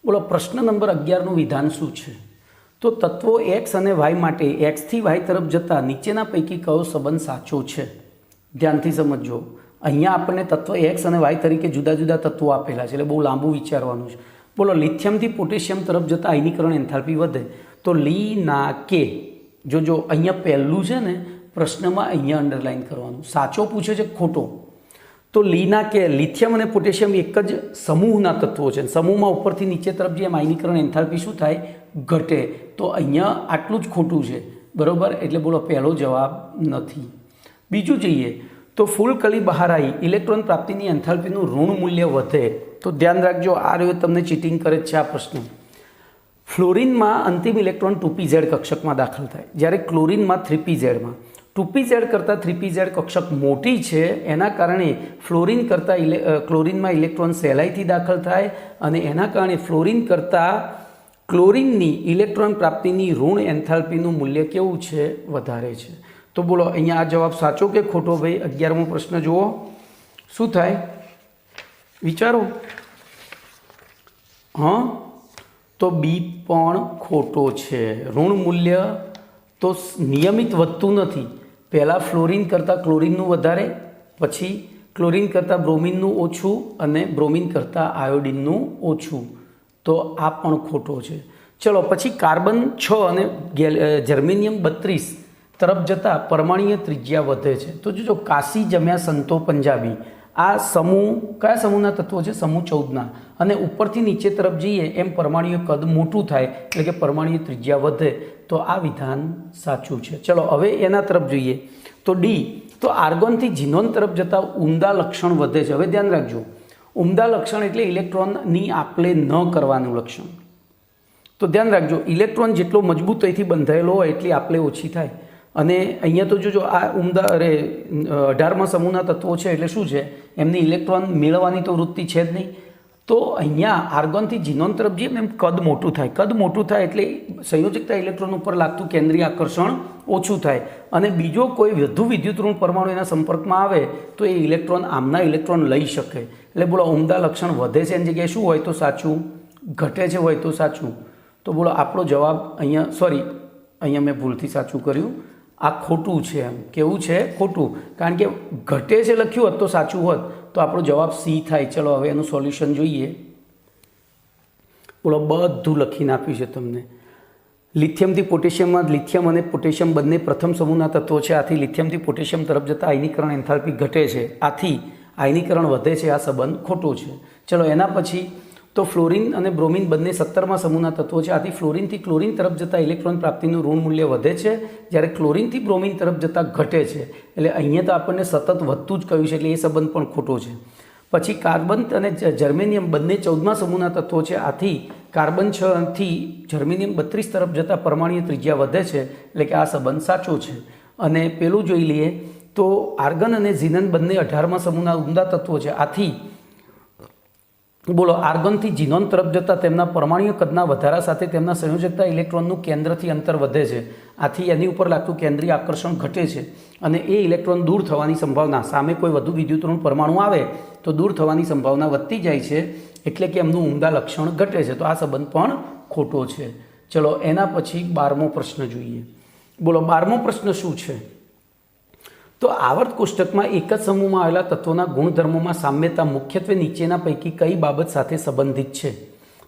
બોલો પ્રશ્ન નંબર 11નું વિધાન શું છે? તો તત્વો એક્સ અને વાય માટે એક્સથી વાય તરફ જતા નીચેના પૈકી કયો સંબંધ સાચો છે? ધ્યાનથી સમજો. અહીંયા આપણને તત્વ એક્સ અને વાય તરીકે જુદા જુદા તત્વો આપેલા છે, એટલે બહુ લાંબુ વિચારવાનું છે. બોલો લિથિયમથી પોટેશિયમ તરફ જતાં આયનીકરણ એન્થાલ્પી વધે. તો લી ના કે, જો અહીંયા પહેલું છે ને પ્રશ્નમાં અહીંયા અંડરલાઇન કરવાનું. સાચો પૂછે છે ખોટો? તો લીના કે લિથિયમ અને પોટેશિયમ એક જ સમૂહના તત્વો છે. સમૂહમાં ઉપરથી નીચે તરફ જે આયનીકરણ એન્થાલ્પી શું થાય? ઘટે. તો અહીંયા આટલું જ ખોટું છે, બરાબર? એટલે બોલો પહેલો જવાબ નથી. બીજું જોઈએ તો ફૂલકલી બહાર આવી ઇલેક્ટ્રોન પ્રાપ્તિની એન્થાલ્પીનું ઋણ મૂલ્ય વધે. તો ધ્યાન રાખજો, આ રહ્યો તમને ચીટિંગ કરે છે આ પ્રશ્ન. ફ્લોરિનમાં અંતિમ ઇલેક્ટ્રોન 2pz કક્ષકમાં દાખલ થાય, જ્યારે ક્લોરિનમાં 3pzમાં. 2pz કરતાં 3pz કક્ષક મોટી છે, એના કારણે ફ્લોરિન કરતાં ક્લોરિનમાં ઇલેક્ટ્રોન સહેલાઈથી દાખલ થાય અને એના કારણે ફ્લોરિન કરતાં ક્લોરિનની ઇલેક્ટ્રોન પ્રાપ્તિની ઋણ એન્થાલ્પીનું મૂલ્ય કેવું છે? વધારે છે. તો બોલો અહીંયા આ જવાબ સાચો કે ખોટો? ભાઈ 11મો પ્રશ્ન જુઓ શું થાય, વિચારો. તો બી પણ ખોટો છે. ઋણ મૂલ્ય તો નિયમિત વધતું નથી. પહેલાં ફ્લોરિન કરતાં ક્લોરિનનું વધારે, પછી ક્લોરિન કરતાં બ્રોમિનનું ઓછું અને બ્રોમિન કરતાં આયોડિનનું ઓછું. તો આ પણ ખોટો છે. ચલો પછી કાર્બન 6 અને જર્મેનિયમ 32 તરફ જતાં પરમાણુય ત્રિજ્યા વધે છે. તો જો કાશી જમ્યા સંતો પંજાબી, આ સમૂહ કયા સમૂહના તત્વો છે? સમૂહ 14ના. અને ઉપરથી નીચે તરફ જઈએ એમ પરમાણુય કદ મોટું થાય, એટલે કે પરમાણુય ત્રિજ્યા વધે. તો આ વિધાન સાચું છે. ચલો હવે એના તરફ જોઈએ તો ડી. તો આર્ગોનથી ઝીનોન તરફ જતાં ઉમદા લક્ષણ વધે છે. હવે ધ્યાન રાખજો, ઉમદા લક્ષણ એટલે ઇલેક્ટ્રોનની આપલે ન કરવાનું લક્ષણ. તો ધ્યાન રાખજો, ઇલેક્ટ્રોન જેટલો મજબૂતાઈથી બંધાયેલો હોય એટલી આપલે ઓછી થાય. અને અહીંયા તો જોજો આ ઉમદા 18મા સમૂહના તત્વો છે, એટલે શું છે? એમની ઇલેક્ટ્રોન મેળવવાની તો વૃત્તિ છે જ નહીં. તો અહીંયા આર્ગોનથી ઝીનોન તરફ જઈએ એમ કદ મોટું થાય. કદ મોટું થાય એટલે સંયોજકતા ઇલેક્ટ્રોન ઉપર લાગતું કેન્દ્રીય આકર્ષણ ઓછું થાય. અને બીજો કોઈ વધુ વિદ્યુત ઋણ પરમાણુ એના સંપર્કમાં આવે તો એ ઇલેક્ટ્રોન આમના ઇલેક્ટ્રોન લઈ શકે. એટલે બોલો ઉમદા લક્ષણ વધે છે એની જગ્યાએ શું હોય તો સાચું? ઘટે છે હોય તો સાચું. તો બોલો આપણો જવાબ અહીંયા મેં ભૂલથી સાચું કર્યું, આ ખોટું છે. એમ કેવું છે? ખોટું. કારણ કે ઘટે છે લખ્યું હોત તો સાચું હોત. તો આપણો જવાબ સી થાય. ચલો હવે એનું સોલ્યુશન જોઈએ. બોલો બધું લખીને આપ્યું છે તમને. લિથિયમથી પોટેશિયમમાં લિથિયમ અને પોટેશિયમ બંને પ્રથમ સમૂહના તત્વો છે. આથી લિથિયમથી પોટેશિયમ તરફ જતાં આયનીકરણ એન્થાલ્પી ઘટે છે, આથી આયનીકરણ વધે છે. આ સંબંધ ખોટો છે. ચલો એના પછી તો ફ્લોરિન અને બ્રોમિન બંને 17મા સમૂહના તત્વો છે. આથી ફ્લોરિનથી ક્લોરિન તરફ જતાં ઇલેક્ટ્રોન પ્રાપ્તિનું ઋણ મૂલ્ય વધે છે, જ્યારે ક્લોરિનથી બ્રોમિન તરફ જતાં ઘટે છે. એટલે અહીંયા તો આપણને સતત વધતું જ કહ્યું છે, એટલે એ સંબંધ પણ ખોટો છે. પછી કાર્બન અને જર્મેનિયમ બંને 14મા સમૂહના તત્વો છે. આથી કાર્બન 6થી જર્મેનિયમ 32 તરફ જતાં પરમાણુય ત્રિજ્યા વધે છે, એટલે કે આ સંબંધ સાચો છે. અને પેલું જોઈ લઈએ તો આર્ગન અને ઝીનન બંને 18મા સમૂહના ઉમદા તત્વો છે. આથી બોલો આર્ગોનથી ઝીનોન તરફ જતાં તેમના પરમાણુય કદના વધારા સાથે તેમના સંયોજકતા ઇલેક્ટ્રોનનું કેન્દ્રથી અંતર વધે છે. આથી એની ઉપર લાગતું કેન્દ્રીય આકર્ષણ ઘટે છે અને એ ઇલેક્ટ્રોન દૂર થવાની સંભાવના, સામે કોઈ વધુ વિદ્યુતઋણ પરમાણુ આવે તો દૂર થવાની સંભાવના વધતી જાય છે, એટલે કે એમનું ઉમદા લક્ષણ ઘટે છે. તો આ સંબંધ પણ ખોટો છે. ચલો એના પછી 12મો પ્રશ્ન જોઈએ. બોલો 12મો પ્રશ્ન શું છે? તો આવર્ત કોષ્ટકમાં એક જ સમૂહમાં આવેલા તત્વોના ગુણધર્મોમાં સામ્યતા મુખ્યત્વે નીચેના પૈકી કઈ બાબત સાથે સંબંધિત છે?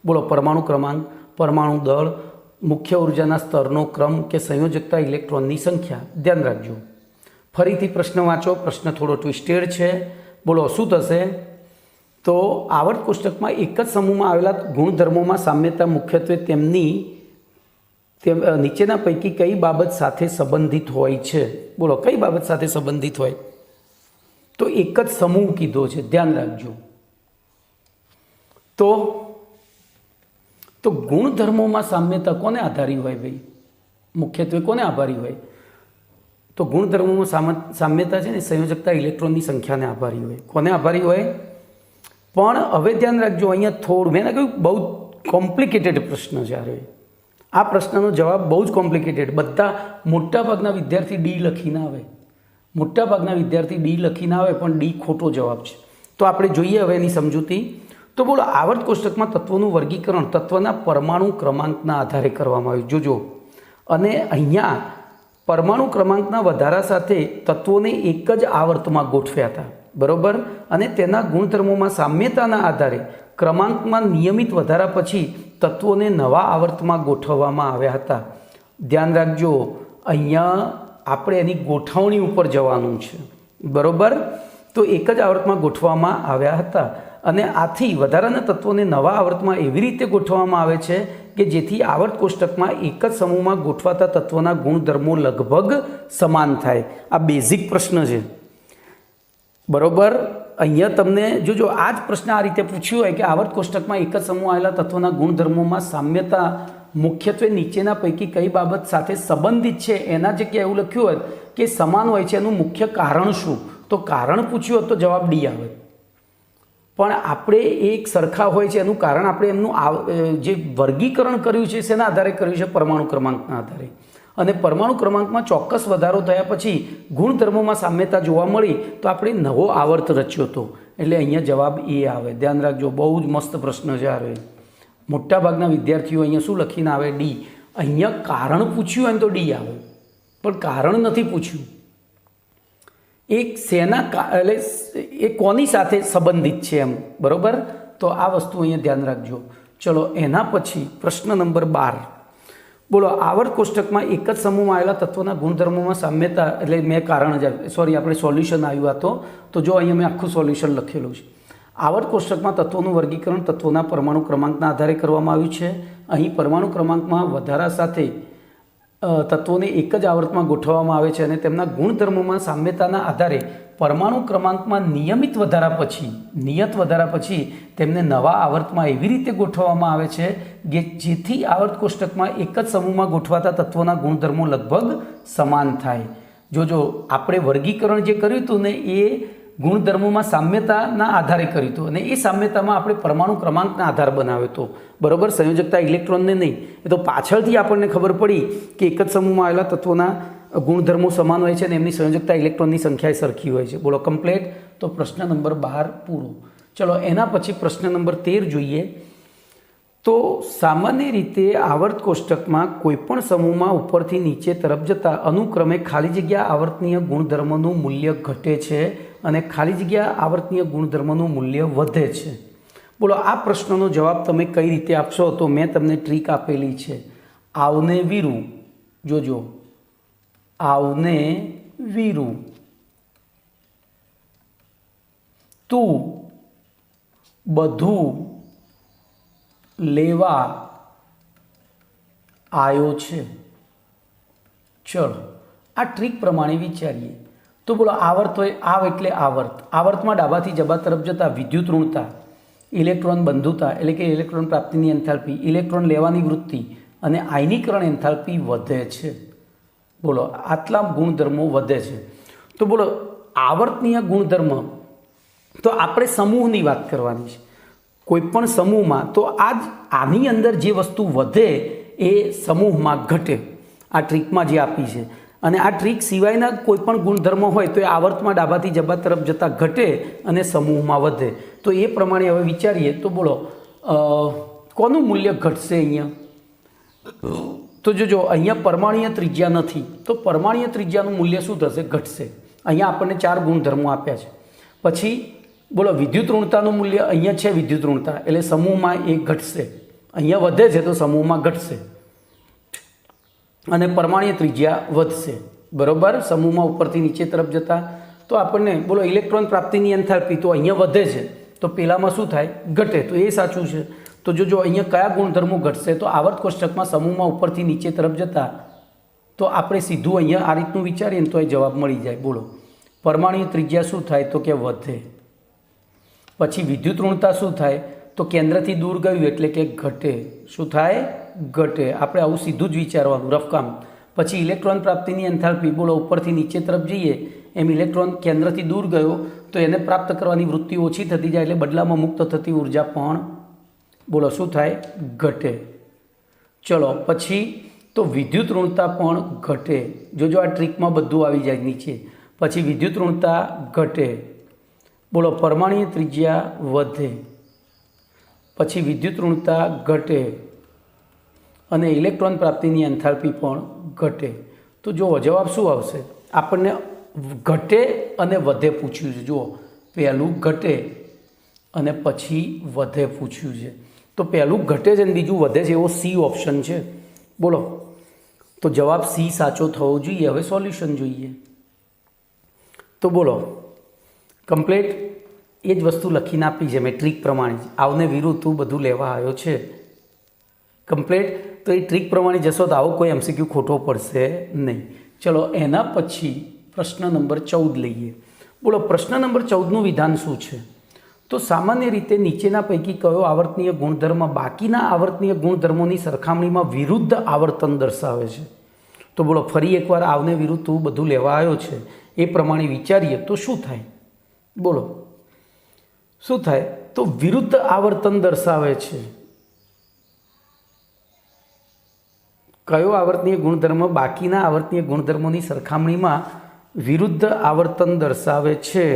બોલો પરમાણુ ક્રમાંક, પરમાણુ દળ, મુખ્ય ઉર્જાના સ્તરનો ક્રમ કે સંયોજકતા ઇલેક્ટ્રોનની સંખ્યા. ધ્યાન રાખજો. ફરીથી પ્રશ્ન વાંચો. પ્રશ્ન થોડો ટ્વિસ્ટેડ છે. બોલો શું થશે? તો આવર્ત કોષ્ટકમાં એક જ સમૂહમાં આવેલા ગુણધર્મોમાં સામ્યતા મુખ્યત્વે તેમની નીચેના પૈકી કઈ બાબત સાથે સંબંધિત હોય છે? બોલો કઈ બાબત સાથે સંબંધિત હોય? તો એક જ સમૂહ કીધો છે. ધ્યાન રાખજો. તો ગુણધર્મોમાં સામ્યતા કોને આધારી હોય ભાઈ? મુખ્યત્વે કોને આભારી હોય? તો ગુણધર્મોમાં સામ્યતા છે ને સંયોજકતા ઇલેક્ટ્રોનની સંખ્યાને આભારી હોય. કોને આભારી હોય? પણ હવે ધ્યાન રાખજો, અહીંયા થોડું મેં કહ્યું બહુ કોમ્પ્લિકેટેડ પ્રશ્ન છે. આ પ્રશ્નનો જવાબ બહુ જ કોમ્પ્લિકેટેડ. બધા મોટાભાગના વિદ્યાર્થી ડી લખીને આવે. મોટાભાગના વિદ્યાર્થી ડી લખીને આવે પણ ડી ખોટો જવાબ છે. તો આપણે જોઈએ હવે એની સમજૂતી. તો બોલો આવર્ત કોષ્ટકમાં તત્વોનું વર્ગીકરણ તત્વના પરમાણુ ક્રમાંકના આધારે કરવામાં આવ્યું. જોજો, અને અહીંયા પરમાણુ ક્રમાંકના વધારા સાથે તત્વોને એક જ આવર્તમાં ગોઠવ્યા હતા, બરાબર. અને તેના ગુણધર્મોમાં સામ્યતાના આધારે ક્રમાંકમાં નિયમિત વધારા પછી તત્વોને નવા આવર્તમાં ગોઠવવામાં આવ્યા હતા. ધ્યાન રાખજો, અહીંયા આપણે એની ગોઠવણી ઉપર જવાનું છે, બરાબર. તો એક જ આવર્તમાં ગોઠવવામાં આવ્યા હતા અને આથી વધારાના તત્વોને નવા આવર્તમાં એવી રીતે ગોઠવવામાં આવે છે કે જેથી આવર્ત કોષ્ટકમાં એક જ સમૂહમાં ગોઠવાતા તત્વોના ગુણધર્મો લગભગ સમાન થાય. આ બેઝિક પ્રશ્ન છે, બરાબર. અહીંયા તમને જોજો, આ જ પ્રશ્ન આ રીતે પૂછ્યું હોય કે આવર્ત કોષ્ટકમાં એક જ સમૂહ આવેલા તત્વોના ગુણધર્મોમાં સામ્યતા મુખ્યત્વે નીચેના પૈકી કઈ બાબત સાથે સંબંધિત છે, એના જગ્યાએ એવું લખ્યું હોત કે સમાન હોય છે, એનું મુખ્ય કારણ શું? તો કારણ પૂછ્યું હોત તો જવાબ ડી આવે. પણ આપણે એક સરખા હોય છે એનું કારણ આપણે એમનું જે વર્ગીકરણ કર્યું છે શેના આધારે કર્યું છે? પરમાણુ ક્રમાંકના આધારે. અને પરમાણુ ક્રમાંકમાં ચોક્કસ વધારો થયા પછી ગુણધર્મોમાં સામ્યતા જોવા મળી તો આપણે નવો આવર્ત રચ્યો હતો. એટલે અહીંયા જવાબ એ આવે. ધ્યાન રાખજો, બહુ જ મસ્ત પ્રશ્ન છે આ. મોટાભાગના વિદ્યાર્થીઓ અહીંયા શું લખીને આવે? ડી. અહીંયા કારણ પૂછ્યું હોય ને તો ડી આવે, પણ કારણ નથી પૂછ્યું. એક શેના એટલે એ કોની સાથે સંબંધિત છે એમ, બરાબર. તો આ વસ્તુ અહીંયા ધ્યાન રાખજો. ચલો એના પછી પ્રશ્ન નંબર 12. બોલો આવર્ત કોષ્ટકમાં એક જ સમૂહમાં આવેલા તત્વોના ગુણધર્મોમાં સામ્યતા, એટલે મેં કારણ આપણે સોલ્યુશન આવ્યું હતું. તો જો અહીંયા મેં આખું સોલ્યુશન લખેલું છે. આવર્ત કોષ્ટકમાં તત્વોનું વર્ગીકરણ તત્વોના પરમાણુ ક્રમાંકના આધારે કરવામાં આવ્યું છે. અહીં પરમાણુ ક્રમાંકમાં વધારા સાથે તત્વોને એક જ આવર્તમાં ગોઠવવામાં આવે છે અને તેમના ગુણધર્મોમાં સામ્યતાના આધારે પરમાણુ ક્રમાંકમાં નિયત વધારા પછી તેમને નવા આવર્તમાં એવી રીતે ગોઠવવામાં આવે છે કે જેથી આવર્ત કોષ્ટકમાં એક જ સમૂહમાં ગોઠવાતા તત્વોના ગુણધર્મો લગભગ સમાન થાય. જોજો, આપણે વર્ગીકરણ જે કર્યું હતું ને એ ગુણધર્મોમાં સામ્યતાના આધારે કર્યું હતું અને એ સામ્યતામાં આપણે પરમાણુ ક્રમાંકના આધાર બનાવ્યો હતો, બરાબર. સંયોજકતા ઇલેક્ટ્રોનને નહીં. એ તો પાછળથી આપણને ખબર પડી કે એક જ સમૂહમાં આવેલા તત્વોના ગુણધર્મો સમાન હોય છે અને એમની સંયોજકતા ઇલેક્ટ્રોનની સંખ્યા સરખી હોય છે. બોલો કમ્પ્લેટ. તો પ્રશ્ન નંબર 12 પૂરો. ચલો એના પછી પ્રશ્ન નંબર 13 જોઈએ. તો સામાન્ય રીતે આવર્ત કોષ્ટકમાં કોઈપણ સમૂહમાં ઉપરથી નીચે તરફ જતાં અનુક્રમે ખાલી જગ્યા આવર્તનીય ગુણધર્મનું મૂલ્ય ઘટે છે અને ખાલી જગ્યા આવર્તનીય ગુણધર્મનું મૂલ્ય વધે છે. બોલો આ પ્રશ્નનો જવાબ તમે કઈ રીતે આપશો? તો મેં તમને ટ્રીક આપેલી છે. આવને વીરું. જોજો, આવને વીરું, તું બધું લેવા આવ્યો છે. ચલો આ ટ્રીક પ્રમાણે વિચારીએ. તો બોલો આવર્ત હોય, આવ એટલે આવર્ત. આવર્તમાં ડાબાથી જબા તરફ જતાં વિદ્યુત ઋણતા, ઇલેક્ટ્રોન બંધુતા એટલે કે ઇલેક્ટ્રોન પ્રાપ્તિની એન્થાલ્પી, ઇલેક્ટ્રોન લેવાની વૃત્તિ અને આયનીકરણ એન્થાલ્પી વધે છે. બોલો આટલા ગુણધર્મો વધે છે. તો બોલો આવર્તનીય ગુણધર્મ, તો આપણે સમૂહની વાત કરવાની છે. કોઈપણ સમૂહમાં તો આની અંદર જે વસ્તુ વધે એ સમૂહમાં ઘટે. આ ટ્રીકમાં જે આપી છે. અને આ ટ્રીક સિવાયના કોઈપણ ગુણધર્મો હોય તો એ આવર્તમાં ડાબાથી જબા તરફ જતાં ઘટે અને સમૂહમાં વધે. તો એ પ્રમાણે હવે વિચારીએ. તો બોલો કોનું મૂલ્ય ઘટશે અહીંયા? તો જોજો, અહીંયા પરમાણુય ત્રિજ્યા નથી, તો પરમાણુય ત્રિજ્યાનું મૂલ્ય શું થશે? ઘટશે. અહીંયા આપણને 4 ગુણધર્મો આપ્યા છે. પછી બોલો વિદ્યુત ઋણતાનું મૂલ્ય અહીંયા છે, વિદ્યુત ઋણતા એટલે સમૂહમાં એ ઘટશે. અહીંયા વધે છે તો સમૂહમાં ઘટશે. અને પરમાણ્વીય ત્રિજ્યા વધશે, બરાબર, સમૂહમાં ઉપરથી નીચે તરફ જતા. તો આપણને બોલો ઇલેક્ટ્રોન પ્રાપ્તિની એન્થાલ્પી તો અહીંયા વધે છે, તો પેલામાં શું થાય? ઘટે. તો એ સાચું છે. તો જો અહીંયા કયા ગુણધર્મો ઘટશે? તો આવર્ત કોષ્ટકમાં સમૂહમાં ઉપરથી નીચે તરફ જતા, તો આપણે સીધું અહીંયા આ રીતનું વિચારીએ ને તો એ જવાબ મળી જાય. બોલો પરમાણ્વીય ત્રિજ્યા શું થાય? તો કે વધે. પછી વિદ્યુત ઋણતા શું થાય? તો કેન્દ્રથી દૂર ગયું એટલે કે ઘટે. શું થાય? ઘટે. આપણે આવું સીધું જ વિચારવાનું, રફકામ. પછી ઇલેક્ટ્રોન પ્રાપ્તિની એન્થાલ્પી, બોલો ઉપરથી નીચે તરફ જઈએ એમ ઇલેક્ટ્રોન કેન્દ્રથી દૂર ગયો તો એને પ્રાપ્ત કરવાની વૃત્તિ ઓછી થતી જાય એટલે બદલામાં મુક્ત થતી ઉર્જા પણ બોલો શું થાય? ઘટે. ચલો પછી તો વિદ્યુત ઋણતા પણ ઘટે. જો આ ટ્રીકમાં બધું આવી જાય નીચે. પછી વિદ્યુત ઋણતા ઘટે. બોલો પરમાણ્વીય ત્રિજ્યા વધે. પછી વિદ્યુત ઋણતા ઘટે અને ઇલેક્ટ્રોન પ્રાપ્તિની એન્થાલ્પી પણ ઘટે. તો જુઓ જવાબ શું આવશે? આપણને ઘટે અને વધે પૂછ્યું છે. જુઓ પહેલું ઘટે અને પછી વધે પૂછ્યું છે. તો પહેલું ઘટે છે અને બીજું વધે છે, એવો સી ઓપ્શન છે. બોલો તો જવાબ સી સાચો થવો જોઈએ. હવે સોલ્યુશન જોઈએ. તો બોલો કમ્પ્લીટ એ જ વસ્તુ લખીને આપી છે મેં ટ્રીક પ્રમાણે. આવને વિરુદ્ધ બધું લેવા આવ્યો છે કમ્પ્લીટ. તો એ ટ્રીક પ્રમાણે જશો તો આવો કોઈ એમસીક્યુ ખોટો પડશે નહીં. ચલો એના પછી પ્રશ્ન નંબર 14 લઈએ. બોલો પ્રશ્ન નંબર 14નું વિધાન શું છે? તો સામાન્ય રીતે નીચેના પૈકી કયો આવર્તનીય ગુણધર્મ બાકીના આવર્તનીય ગુણધર્મોની સરખામણીમાં વિરુદ્ધ આવર્તન દર્શાવે છે? તો બોલો ફરી એકવાર આવને વિરુદ્ધ બધું લેવા આવ્યો છે એ પ્રમાણે વિચારીએ તો શું થાય? બોલો શું થાય? તો વિરુદ્ધ આવર્તન દર્શાવે છે. કયો આવર્તનીય ગુણધર્મ બાકીના આવર્તનીય ગુણધર્મોની સરખામણીમાં વિરુદ્ધ આવર્તન દર્શાવે છે?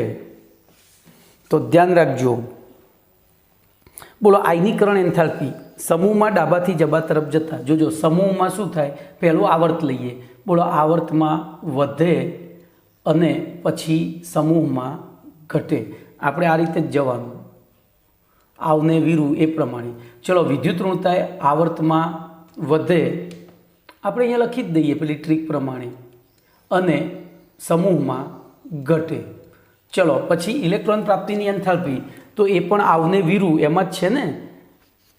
તો ધ્યાન રાખજો. બોલો આયનીકરણ એન્થાલ્પી સમૂહમાં ડાબાથી જબા તરફ જતા. જોજો સમૂહમાં શું થાય? પહેલું આવર્ત લઈએ. બોલો આવર્તમાં વધે અને પછી સમૂહમાં ઘટે. આપણે આ રીતે જ જવાનું, આવને વિરુ એ પ્રમાણે. ચલો વિદ્યુત ઋણતા આવર્તમાં વધે, આપણે અહીંયા લખી જ દઈએ પેલી ટ્રીક પ્રમાણે, અને સમૂહમાં ઘટે. ચલો પછી ઇલેક્ટ્રોન પ્રાપ્તિની એન્થાલ્પી, તો એ પણ આવને વિરુ એમાં જ છે ને.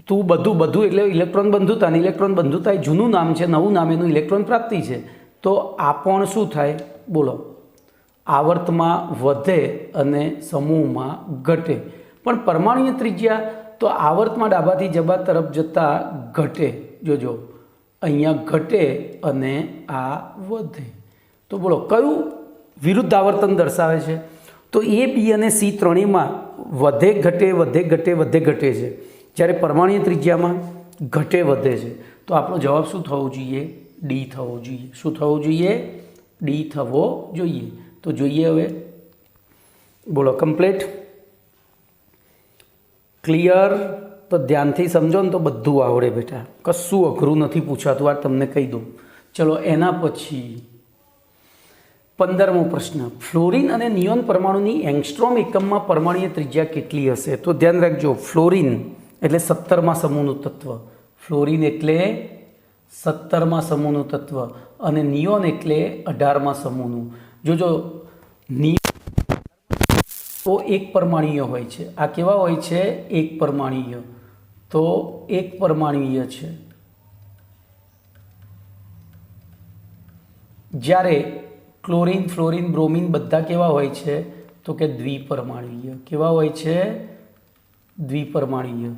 તું બધું એટલે ઇલેક્ટ્રોન બંધુતા, અને ઇલેક્ટ્રોન બંધુતા એ જૂનું નામ છે, નવું નામ એનું ઇલેક્ટ્રોન પ્રાપ્તિ છે. તો આ પણ શું થાય? બોલો આવર્તમાં વધે અને સમૂહમાં ઘટે. પણ પરમાણ્વીય ત્રિજ્યા તો આવર્તમાં ડાબાથી જબા તરફ જતા ઘટે. જોજો અહીંયા ઘટે અને આ વધે. તો બોલો કયું વિરુદ્ધ આવર્તન દર્શાવે છે? તો એ બી અને સી ત્રણેયમાં વધે ઘટે વધે ઘટે વધે ઘટે છે, જ્યારે પરમાણ્વીય ત્રિજ્યામાં ઘટે વધે છે. તો આપણો જવાબ શું થવો જોઈએ? ડી થવો જોઈએ. શું થવું જોઈએ? ડી થવો જોઈએ. તો જોઈએ હવે. બોલો કમ્પ્લીટ ક્લિયર? તો ધ્યાનથી સમજો ને તો બધું આવડે બેટા, કશું અઘરું નથી પૂછાતું, આ તમને કહી દઉં. ચલો એના પછી 15મો પ્રશ્ન, ફ્લોરિન અને નિયોન પરમાણુની એંગસ્ટ્રોમ એકમમાં પરમાણ્વીય ત્રિજ્યા કેટલી હશે? તો ધ્યાન રાખજો, ફ્લોરિન એટલે 17મા સમૂહનું તત્વ. ફ્લોરિન એટલે 17મા સમૂહનું તત્વ અને નિયોન એટલે 18મા સમૂહનું. જોજો તો એક પરમાણ્વીય હોય છે. આ કેવા હોય છે? એક પરમાણ્વીય. તો એક પરમાણ્વીય છે. જ્યારે ક્લોરિન, ફ્લોરિન, બ્રોમિન બધા કેવા હોય છે? તો કે દ્વિપરમાણ્વીય. કેવા હોય છે? દ્વિપરમાણ્વીય.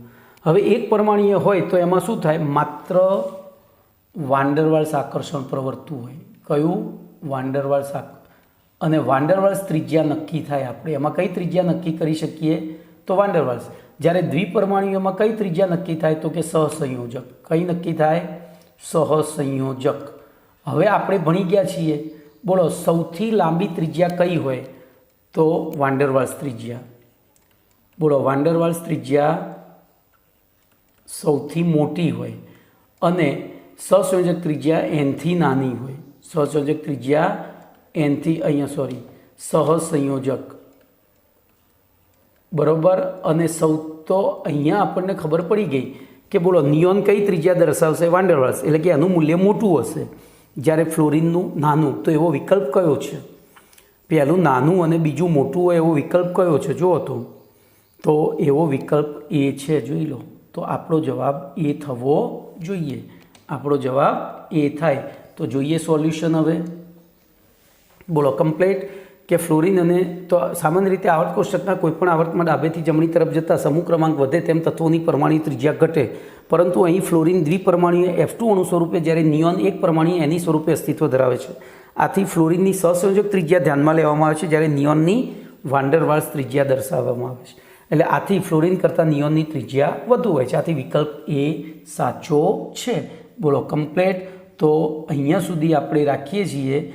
હવે એક પરમાણ્વીય હોય તો એમાં શું થાય? માત્ર વાન્ડરવાલ્સ આકર્ષણ પ્રવર્તતું હોય. કયું? વાન્ડરવાલ્સ. અને વાન્ડરવાલ્સ ત્રિજ્યા નક્કી થાય. આપણે એમાં કઈ ત્રિજ્યા નક્કી કરી શકીએ? તો વાન્ડરવાલ્સ. જ્યારે દ્વિપરમાણ્વીયમાં કઈ ત્રિજ્યા નક્કી થાય? તો કે સહસંયોજક. કઈ નક્કી થાય? સહસંયોજક. હવે આપણે ભણી ગયા છીએ. બોલો સૌથી લાંબી ત્રિજ્યા કઈ હોય? તો વાન્ડરવાલ્સ ત્રિજ્યા. બોલો વાન્ડરવાલ્સ ત્રિજ્યા સૌથી મોટી હોય અને સહસંયોજક ત્રિજ્યા એનથી નાની હોય. સહસંયોજક ત્રિજ્યા એનથી, સહસંયોજક, બરોબર. અને તો અહીંયા આપણને ખબર પડી ગઈ કે બોલો નિયોન કઈ ત્રિજ્યા દર્શાવશે? વાન્ડરવાલ્સ. એટલે કે એનું મૂલ્ય મોટું હશે. જ્યારે ફ્લોરિનનું નાનું, તો એવો વિકલ્પ કયો છે? પહેલું નાનું અને બીજું મોટું હોય એવો વિકલ્પ કયો છે? જુઓ તો એવો વિકલ્પ એ છે, જોઈ લો. તો આપણો જવાબ એ થવો જોઈએ. આપણો જવાબ એ થાય. તો જોઈએ સોલ્યુશન હવે. બોલો કમ્પ્લીટ. કે ફ્લોરિન અને તો સામાન્ય રીતે આવર્ત કોષ્ટકના કોઈપણ આવર્તમાં ડાબેથી જમણી તરફ જતાં સમૂહ ક્રમાંક વધે તેમ તત્વોની પરમાણુ ત્રિજ્યા ઘટે, પરંતુ અહીં ફ્લોરિન દ્વિપરમાણુય F2 અણુ સ્વરૂપે જ્યારે નિયોન એક પરમાણુય એની સ્વરૂપે અસ્તિત્વ ધરાવે છે. આથી ફ્લોરિનની સહસંયોજક ત્રિજ્યા ધ્યાનમાં લેવામાં આવે છે, જ્યારે નિયોનની વાન ડર વાલ્સ ત્રિજ્યા દર્શાવવામાં આવે છે. એટલે આથી ફ્લોરિન કરતાં નિયોનની ત્રિજ્યા વધુ હોય છે. આથી વિકલ્પ એ સાચો છે. બોલો કમ્પ્લીટ. તો અહીંયા સુધી આપણે રાખીએ છીએ.